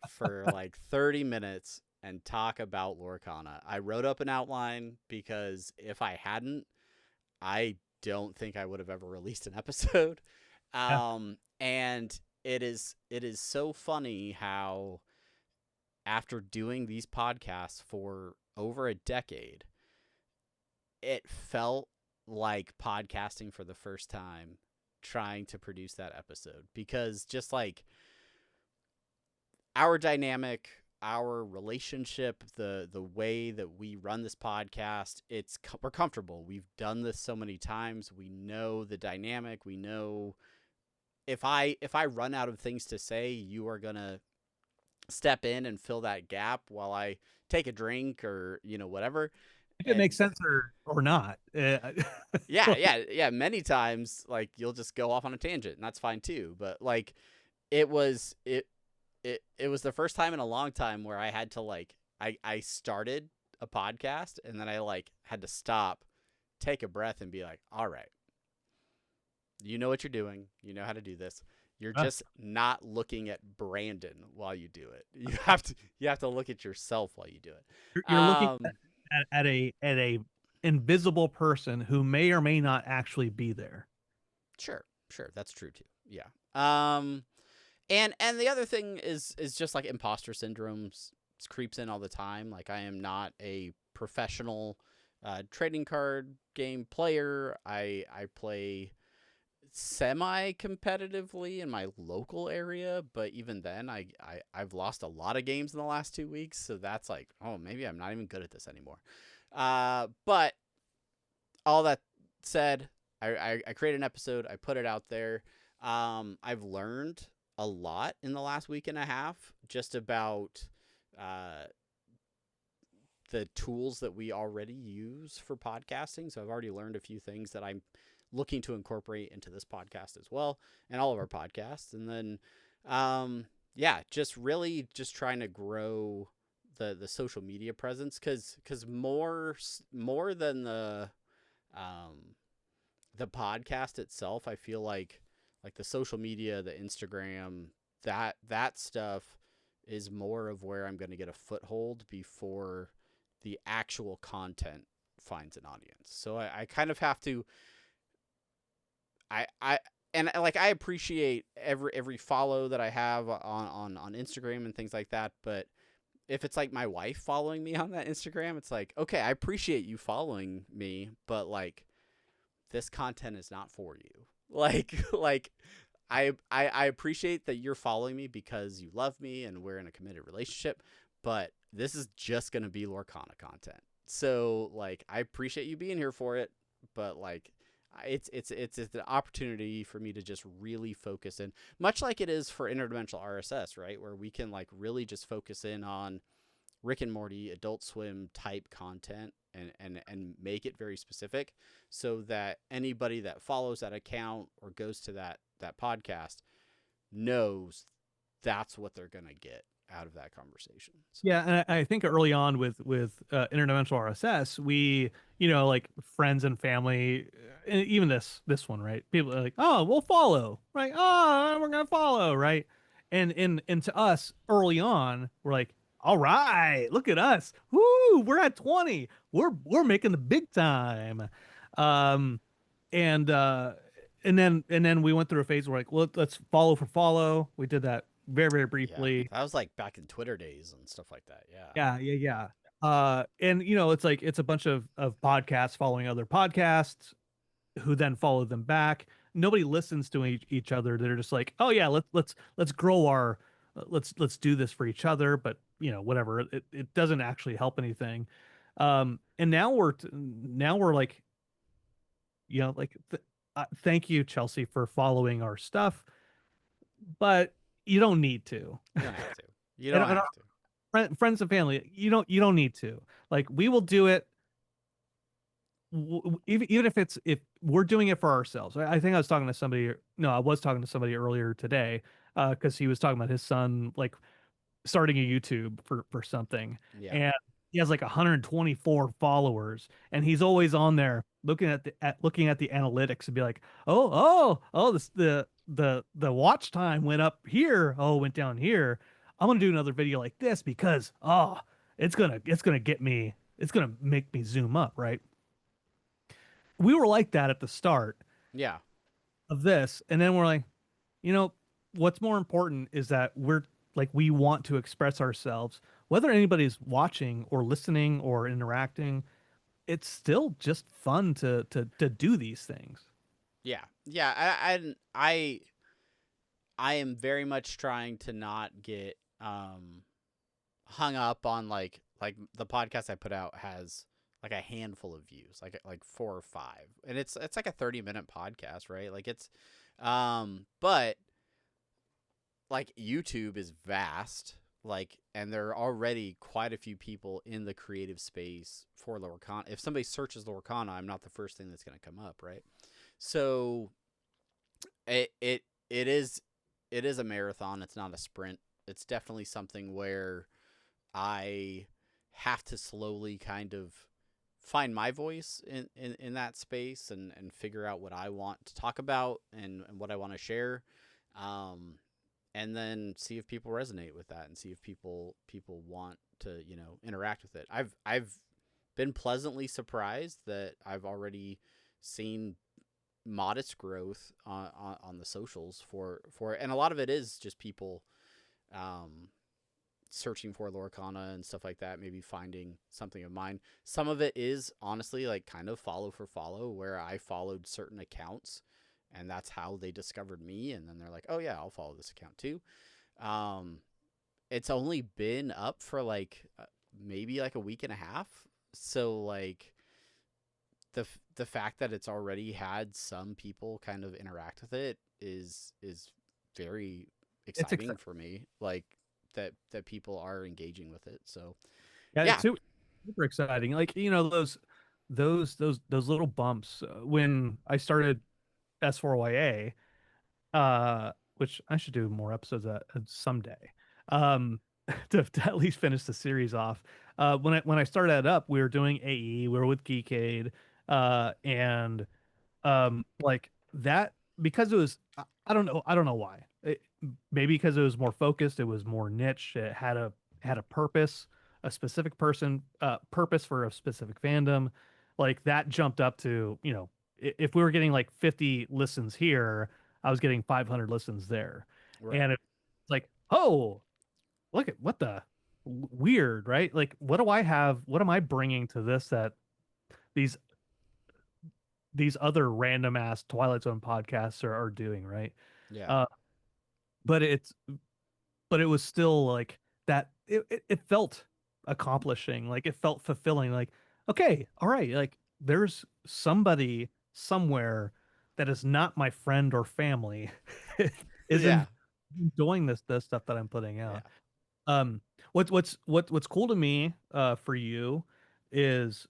B: for like 30 minutes and talk about Lorcana. I wrote up an outline because if I hadn't, I don't think I would have ever released an episode.
C: Yeah.
B: And it is so funny how after doing these podcasts for over a decade, it felt like podcasting for the first time trying to produce that episode, because just like our dynamic, our relationship, the way that we run this podcast, we're comfortable. We've done this so many times. We know the dynamic. We know if I run out of things to say, you are going to step in and fill that gap while I take a drink or, whatever.
C: If it
B: And
C: makes sense or not.
B: yeah. Many times, like, you'll just go off on a tangent, and that's fine too. But like, it was the first time in a long time where I had to like, I started a podcast and then I like had to stop, take a breath, and be like, all right, you know what you're doing. You know how to do this. You're just not looking at Brandon while you do it. You have to look at yourself while you do it.
C: You're looking at a invisible person who may or may not actually be there.
B: Sure, that's true too. Yeah. And the other thing is just like imposter syndromes creeps in all the time. Like, I am not a professional trading card game player. I play semi-competitively in my local area, but even then I've lost a lot of games in the last 2 weeks, so that's like, oh, maybe I'm not even good at this anymore. But all that said, I created an episode, I put it out there. I've learned a lot in the last week and a half just about the tools that we already use for podcasting. So I've already learned a few things that I'm looking to incorporate into this podcast as well, and all of our podcasts. And then, just trying to grow the social media presence, because more than um the podcast itself, I feel like the social media, the Instagram, that stuff is more of where I'm going to get a foothold before the actual content finds an audience. So I kind of have to I and like I appreciate every follow that I have on Instagram and things like that, but if it's like my wife following me on that Instagram, it's like, okay, I appreciate you following me, but like this content is not for you. Like I appreciate that you're following me because you love me and we're in a committed relationship, but this is just gonna be Lorcana content. So like I appreciate you being here for it, but like it's an opportunity for me to just really focus in, much like it is for interdimensional RSS, right? Where we can like really just focus in on Rick and Morty, Adult Swim type content and make it very specific so that anybody that follows that account or goes to that podcast knows that's what they're going to get out of that conversation. So.
C: Yeah, and I think early on with interdimensional RSS, we, like friends and family, and even this one, right? People are like, oh, we'll follow, right? Oh, we're gonna follow, right? And to us early on, we're like, all right, look at us, woo, we're at 20, we're making the big time, um, and uh, and then we went through a phase where like, well, let's follow for follow. We did that very, very
B: Yeah,
C: briefly.
B: that was like back in Twitter days and stuff like that. Yeah.
C: Yeah, yeah, yeah. And it's like it's a bunch of podcasts following other podcasts who then follow them back. Nobody listens to each other. They're just like, oh yeah, let's grow our let's do this for each other. But whatever. It doesn't actually help anything. And now we're like, like thank you, Chelsea, for following our stuff, but you don't need to.
B: You don't have to. You
C: And,
B: don't
C: and
B: have to.
C: friends and family, you don't need to. Like we will do it even if we're doing it for ourselves. I think I was talking to somebody. No, I was talking to somebody earlier today because he was talking about his son like starting a YouTube for something,
B: Yeah.
C: and he has like 124 followers, and he's always on there looking at the analytics and be like, oh, this the watch time went up here, oh, went down here. I'm gonna do another video like this because it's gonna get me, it's gonna make me zoom up, right? We were like that at the start
B: Yeah.
C: of this, and then we're like, you know, what's more important is that we're like we want to express ourselves, whether anybody's watching or listening or interacting. It's still just fun to do these things.
B: Yeah. Yeah. I am very much trying to not get hung up on like the podcast I put out has like a handful of views, like 4 or 5. And it's like a 30-minute podcast, right? Like it's but like YouTube is vast, like, and there are already quite a few people in the creative space for Lorcana. If somebody searches Lorcana, I'm not the first thing that's going to come up, right? So it is a marathon. It's not a sprint. It's definitely something where I have to slowly kind of find my voice in that space and figure out what I want to talk about and what I want to share. And then see if people resonate with that and see if people want to, interact with it. I've been pleasantly surprised that I've already seen modest growth on the socials for and a lot of it is just people searching for Lorcana and stuff like that, maybe finding something of mine. Some of it is honestly like kind of follow for follow, where I followed certain accounts and that's how they discovered me, and then they're like, oh yeah, I'll follow this account too. It's only been up for like maybe like a week and a half, so like the fact that it's already had some people kind of interact with it is very exciting for me, like that people are engaging with it. So
C: Yeah,
B: yeah.
C: it's super exciting. Like those little bumps when I started S4YA, which I should do more episodes of someday. to at least finish the series off. When I started it up, we were doing AE, we were with Geekade, and like that because it was I don't know why. Maybe because it was more focused, it was more niche, it had a purpose, a specific purpose for a specific fandom. Like that jumped up to, if we were getting like 50 listens here, I was getting 500 listens there.
B: Right.
C: And it's like, oh, look at what the weird, right? Like, what am I bringing to this that these these other random ass Twilight Zone podcasts are doing, right?
B: Yeah.
C: Uh, but it was still like that. It felt accomplishing, like it felt fulfilling. Like, okay, all right, like there's somebody somewhere that is not my friend or family is
B: Yeah.
C: enjoying this stuff that I'm putting
B: Yeah.
C: out. Um, what's cool to me, for you is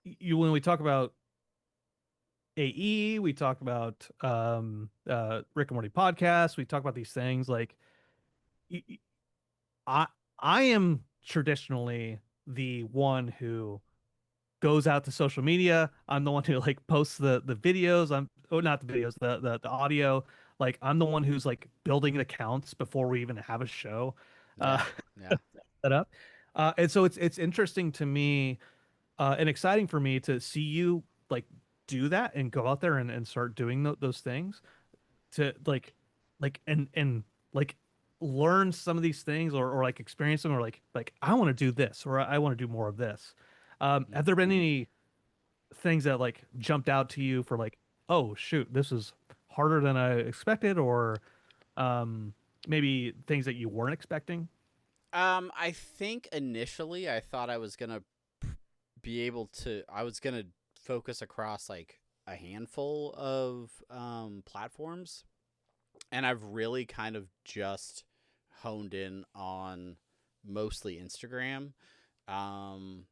C: you when we talk about AE, we talk about Rick and Morty podcast, we talk about these things like y- y- I I am traditionally the one who goes out to social media. I'm the one who like posts the videos. Not the videos, the audio. Like I'm the one who's like building accounts before we even have a show uh
B: Yeah. Yeah.
C: set up. And so it's interesting to me, and exciting for me to see you like do that and go out there and start doing those things to and like learn some of these things, or like experience them, or like I want to do this, or I want to do more of this. Have there been any things that like jumped out to you for like, oh shoot, this is harder than I expected, or um maybe things that you weren't expecting?
B: I think initially I thought I was gonna be able to. I was gonna focus across like a handful of platforms, and I've really kind of just honed in on mostly Instagram. Um,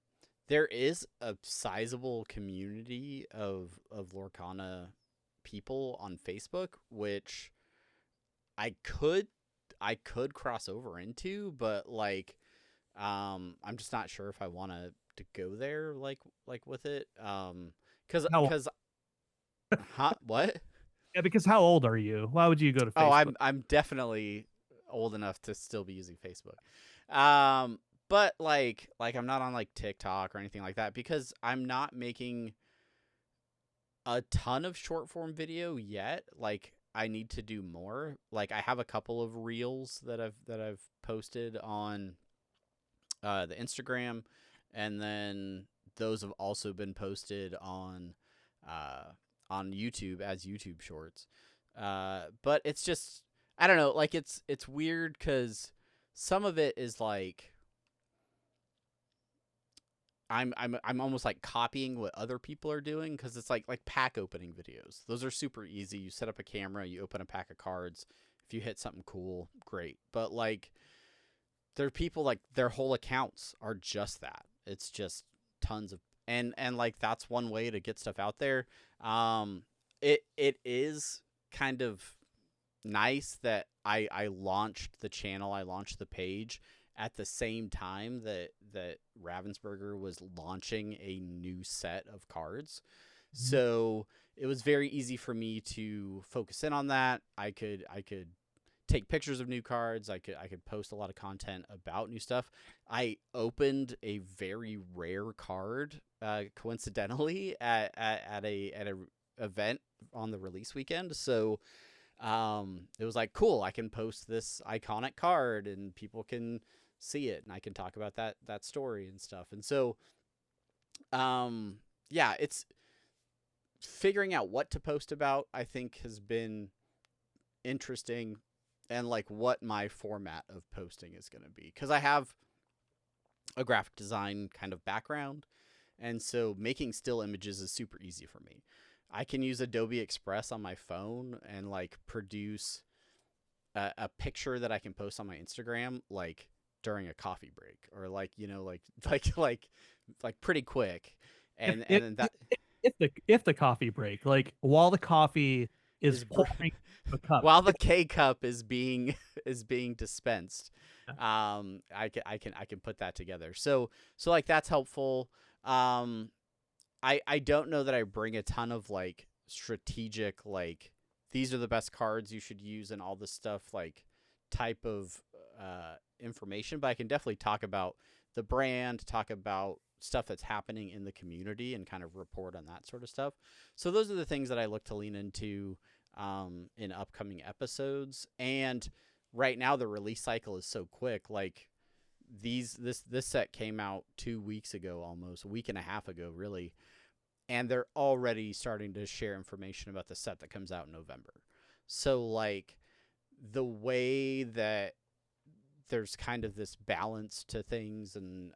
B: there is a sizable community of Lorcana people on Facebook, which I could I could cross over into, but like I'm just not sure if I want to go there like with it.
C: How
B: Cuz huh, what?
C: Yeah, because how old are you? Why would you go to
B: Oh,
C: Facebook?
B: I'm definitely old enough to still be using Facebook. Um but like I'm not on like TikTok or anything like that because I'm not making a ton of short form video yet. Like I need to do more. Like I have a couple of reels that I've posted on the Instagram, and then those have also been posted uh, on YouTube as YouTube Shorts. But it's just I don't know. Like it's weird because some of it is like I'm almost like copying what other people are doing because it's like pack opening videos. Those are super easy. You set up a camera, you open a pack of cards. If you hit something cool, great. But like there are people like their whole accounts are just that. It's just tons of and like that's one way to get stuff out there. It is kind of nice that I launched the channel, I launched the page at the same time that Ravensburger was launching a new set of cards.
C: Mhm.
B: So it was very easy for me to focus in on that. I could take pictures of new cards. I could post a lot of content about new stuff. I opened a very rare card coincidentally at a event on the release weekend. So it was like cool. I can post this iconic card and people can see it, and I can talk about that story and stuff. And so, yeah, it's figuring out what to post about. I think has been interesting, and like what my format of posting is going to be because I have a graphic design kind of background, and so making still images is super easy for me. I can use Adobe Express on my phone and like produce a picture that I can post on my Instagram like during a coffee break or like like pretty quick
C: If
B: and
C: if
B: then that
C: if the coffee break, like while the coffee is pouring a cup.
B: while the K cup is being dispensed. I can put that together. So like that's helpful. I don't know that I bring a ton of like strategic, like these are the best cards you should use and all this stuff, like type of information, but I can definitely talk about the brand, talk about stuff that's happening in the community and kind of report on that sort of stuff. So those are the things that I look to lean into in upcoming episodes. And right now the release cycle is so quick. Like this set came out 2 weeks ago, almost a week and a half ago, really. And they're already starting to share information about the set that comes out in November. So like the way that there's kind of this balance to things and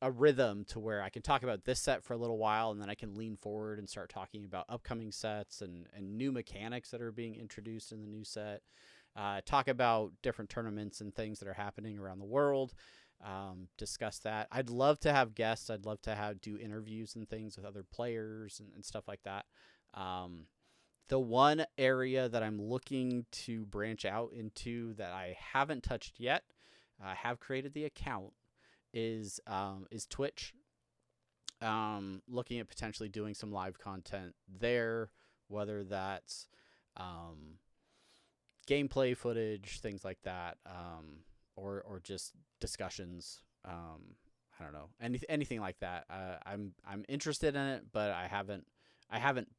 B: a rhythm to where I can talk about this set for a little while and then I can lean forward and start talking about upcoming sets and new mechanics that are being introduced in the new set. Talk about different tournaments and things that are happening around the world. Discuss that. I'd love to have guests. I'd love to do interviews and things with other players and stuff like that. The one area that I'm looking to branch out into that I haven't touched yet, I have created the account, is Twitch. Looking at potentially doing some live content there, whether that's gameplay footage, things like that, or just discussions. I don't know, anything like that. I'm interested in it, but I haven't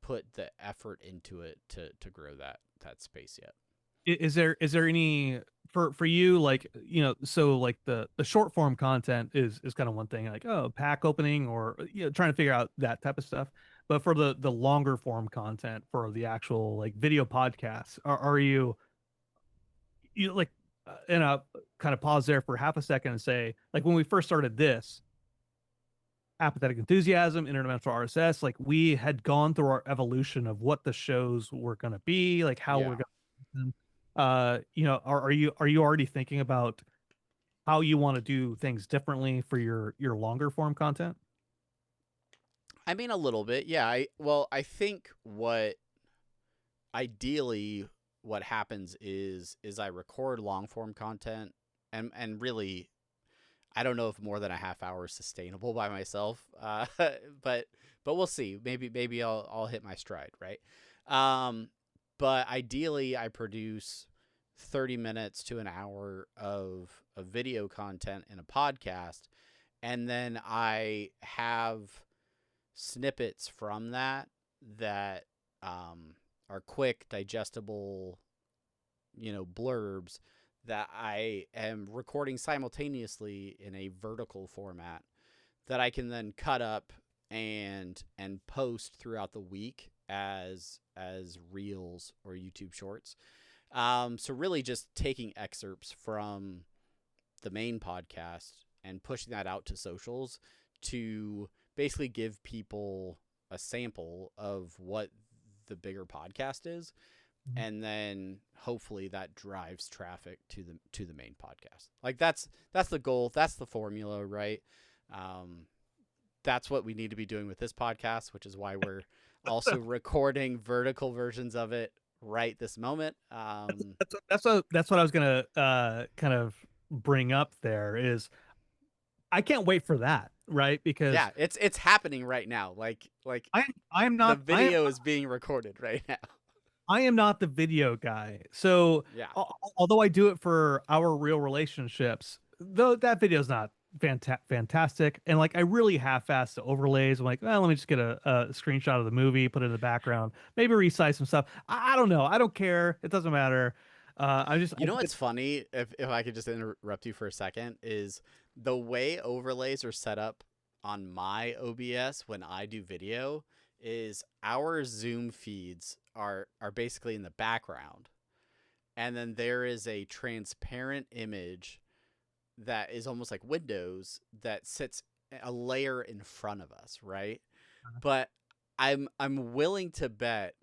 B: put the effort into it to grow that space yet.
C: Is there any for you, like, you know, so like the short form content is kind of one thing, like, oh, pack opening or, you know, trying to figure out that type of stuff. But for the longer form content, for the actual like video podcasts, are you like, and I'll kind of pause there for half a second and say, like, when we first started this Apathetic Enthusiasm, Interdimensional RSS, like we had gone through our evolution of what the shows were going to be, like how we're going to, you know, are you already thinking about how you want to do things differently for your longer form content?
B: I mean, a little bit, yeah. I think ideally what happens is I record long form content and really, I don't know if more than a half hour is sustainable by myself, but we'll see. Maybe I'll hit my stride, right? But ideally, I produce 30 minutes to an hour of video content in a podcast, and then I have snippets from that are quick, digestible, you know, blurbs that I am recording simultaneously in a vertical format that I can then cut up and post throughout the week as reels or YouTube shorts. So really just taking excerpts from the main podcast and pushing that out to socials to basically give people a sample of what the bigger podcast is. And then hopefully that drives traffic to the main podcast. Like that's the goal. That's the formula, right? That's what we need to be doing with this podcast, which is why we're also recording vertical versions of it right this moment.
C: That's what I was gonna kind of bring up there is I can't wait for that, right? Because
B: yeah, it's happening right now. Like
C: I am not,
B: the video is being recorded right now.
C: I am not the video guy. So
B: Yeah.
C: Although I do it for our real relationships, though that video is not fantastic. And like, I really half-assed the overlays. I'm like, well, let me just get a screenshot of the movie, put it in the background, maybe resize some stuff. I don't know. I don't care. It doesn't matter.
B: You know what's funny, if I could just interrupt you for a second, is the way overlays are set up on my OBS when I do video is our Zoom feeds are basically in the background. And then there is a transparent image that is almost like Windows that sits a layer in front of us, right? But I'm willing to bet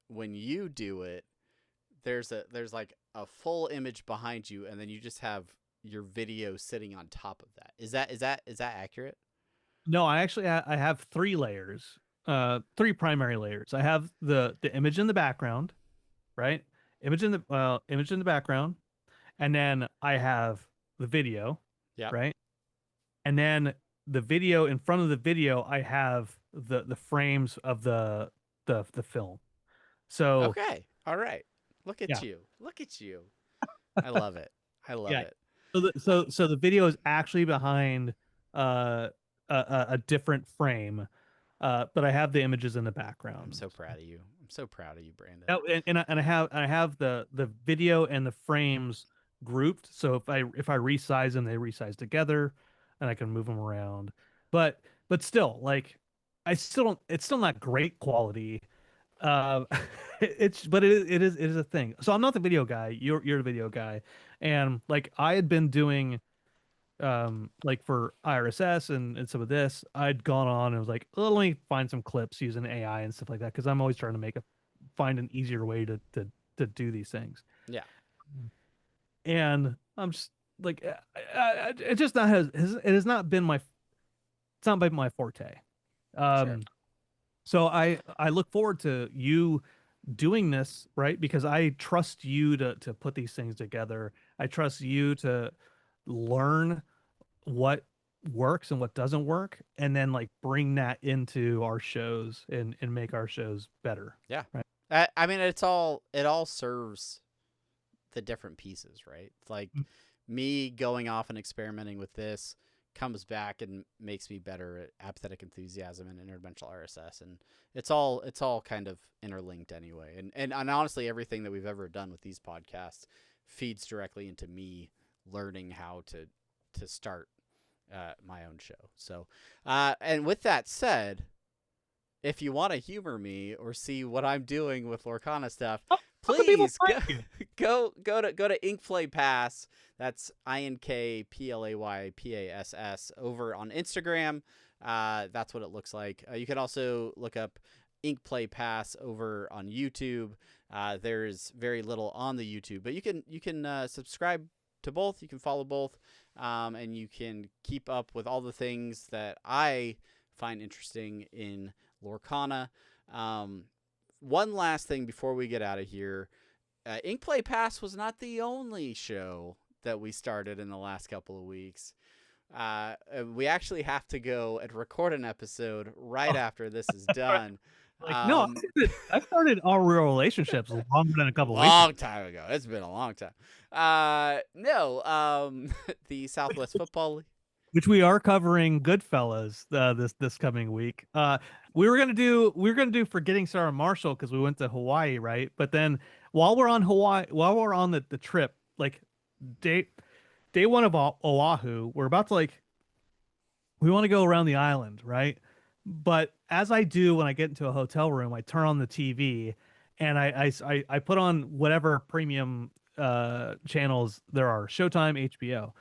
B: when you do it, there's like a full image behind you, and then you just have your video sitting on top of that. Is that accurate?
C: No, I actually I have 3 layers. three primary layers. I have the image in the background, right? Image in the background, and then I have the video,
B: Yep.
C: right? And then the video in front of the video, I have the frames of the film. So
B: Okay. All right. Look at
C: yeah,
B: you. Look at you. I love it. I love
C: yeah.
B: it.
C: So the video is actually behind uh a different frame, but I have the images in the background.
B: I'm so proud of you. I'm so proud of you, Brandon.
C: Oh, and I have the video and the frames grouped. So if I resize them, they resize together, and I can move them around. But still, like, I still don't. It's still not great quality. Uh, it is a thing. So I'm not the video guy. You're the video guy, and like I had been doing like for IRSS and some of this, I'd gone on and was like, oh, let me find some clips using AI and stuff like that, because I'm always trying to find an easier way to do these things.
B: Yeah.
C: And I'm just like, it just not it has not been it's not been my forte.
B: Sure.
C: So I look forward to you doing this, right? Because I trust you to put these things together. I trust you to learn what works and what doesn't work, and then like bring that into our shows and make our shows better.
B: Yeah.
C: Right.
B: I mean, it all serves the different pieces, right? It's like me going off and experimenting with this comes back and makes me better at apathetic enthusiasm and interdimensional RSS, and it's all kind of interlinked anyway. And honestly, everything that we've ever done with these podcasts feeds directly into me learning how to start my own show. So, and with that said, if you want to humor me or see what I'm doing with Lorcana stuff, please go to Inkplay Pass. That's INKPLAYPASS over on Instagram. That's what it looks like. You can also look up Inkplay Pass over on YouTube. There's very little on the YouTube, but you can subscribe to both. You can follow both, and you can keep up with all the things that I find interesting in Lorcana. One last thing before we get out of here. Inkplay Pass was not the only show that we started in the last couple of weeks. We actually have to go and record an episode right after this is done.
C: No, I started Our Real Relationships longer than a couple of weeks.
B: Long time ago. It's been a long time. The Southwest Football League,
C: which we are covering Goodfellas this coming week. We were gonna do Forgetting Sarah Marshall because we went to Hawaii, right? But then while we're on the trip, like day one of Oahu, we're about to we want to go around the island, right? But as I do when I get into a hotel room, I turn on the TV and I put on whatever premium channels there are, Showtime, HBO.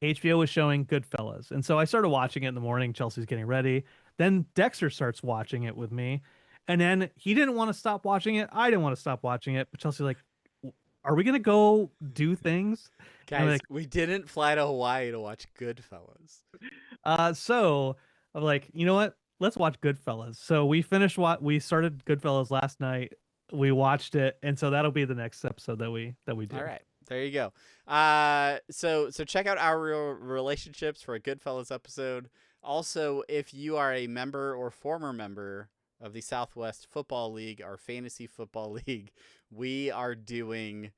C: HBO was showing Goodfellas. And so I started watching it in the morning. Chelsea's getting ready. Then Dexter starts watching it with me. And then he didn't want to stop watching it. I didn't want to stop watching it. But Chelsea's like, are we going to go do things?
B: Guys, we didn't fly to Hawaii to watch Goodfellas.
C: So I'm like, you know what? Let's watch Goodfellas. So we started Goodfellas last night. We watched it. And so that'll be the next episode that we do.
B: All right. There you go. So check out Our Real Relationships for a Goodfellas episode. Also, if you are a member or former member of the Southwest Football League, our fantasy football league, we are doing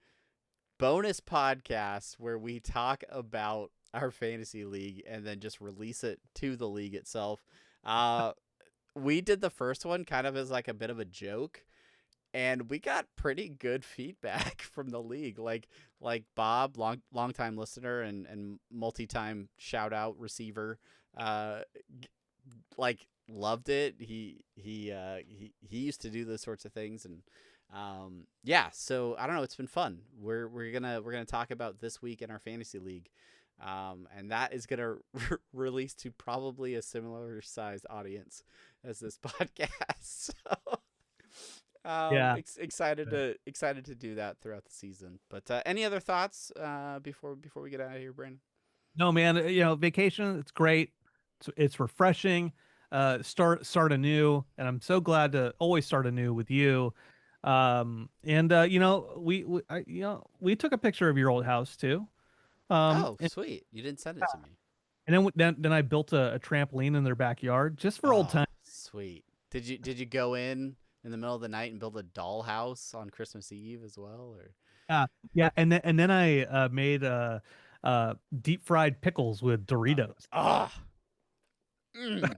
B: bonus podcasts where we talk about our fantasy league and then just release it to the league itself. We did the first one kind of as like a bit of a joke, and we got pretty good feedback from the league. Like Bob, long-time listener and multi-time shout-out receiver, loved it. He used to do those sorts of things, and so I don't know, it's been fun. We're gonna talk about this week in our fantasy league, and that is gonna release to probably a similar sized audience as this podcast. So excited to do that throughout the season. But any other thoughts before we get out of here, Brandon?
C: No, man, vacation, it's great. It's refreshing. start anew, and I'm so glad to always start anew with you. And we took a picture of your old house too.
B: Oh,
C: And,
B: sweet. You didn't send it to me.
C: then I built a trampoline in their backyard just for old
B: Oh,
C: time.
B: sweet. Did you go in the middle of the night and build a dollhouse on Christmas Eve as well, or?
C: Yeah, and then I made deep fried pickles with Doritos.
B: Ah, mm,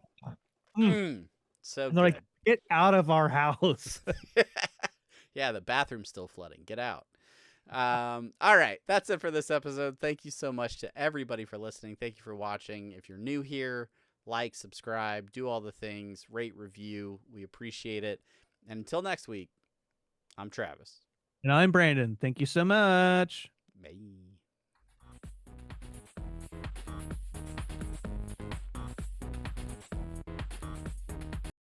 C: Mm.
B: so
C: And they're like,
B: good.
C: get out of our house.
B: Yeah, the bathroom's still flooding. Get out. All right, that's it for this episode. Thank you so much to everybody for listening. Thank you for watching. If you're new here, like, subscribe, do all the things, rate, review. We appreciate it. And until next week, I'm Travis.
C: And I'm Brandon. Thank you so much.
B: Bye.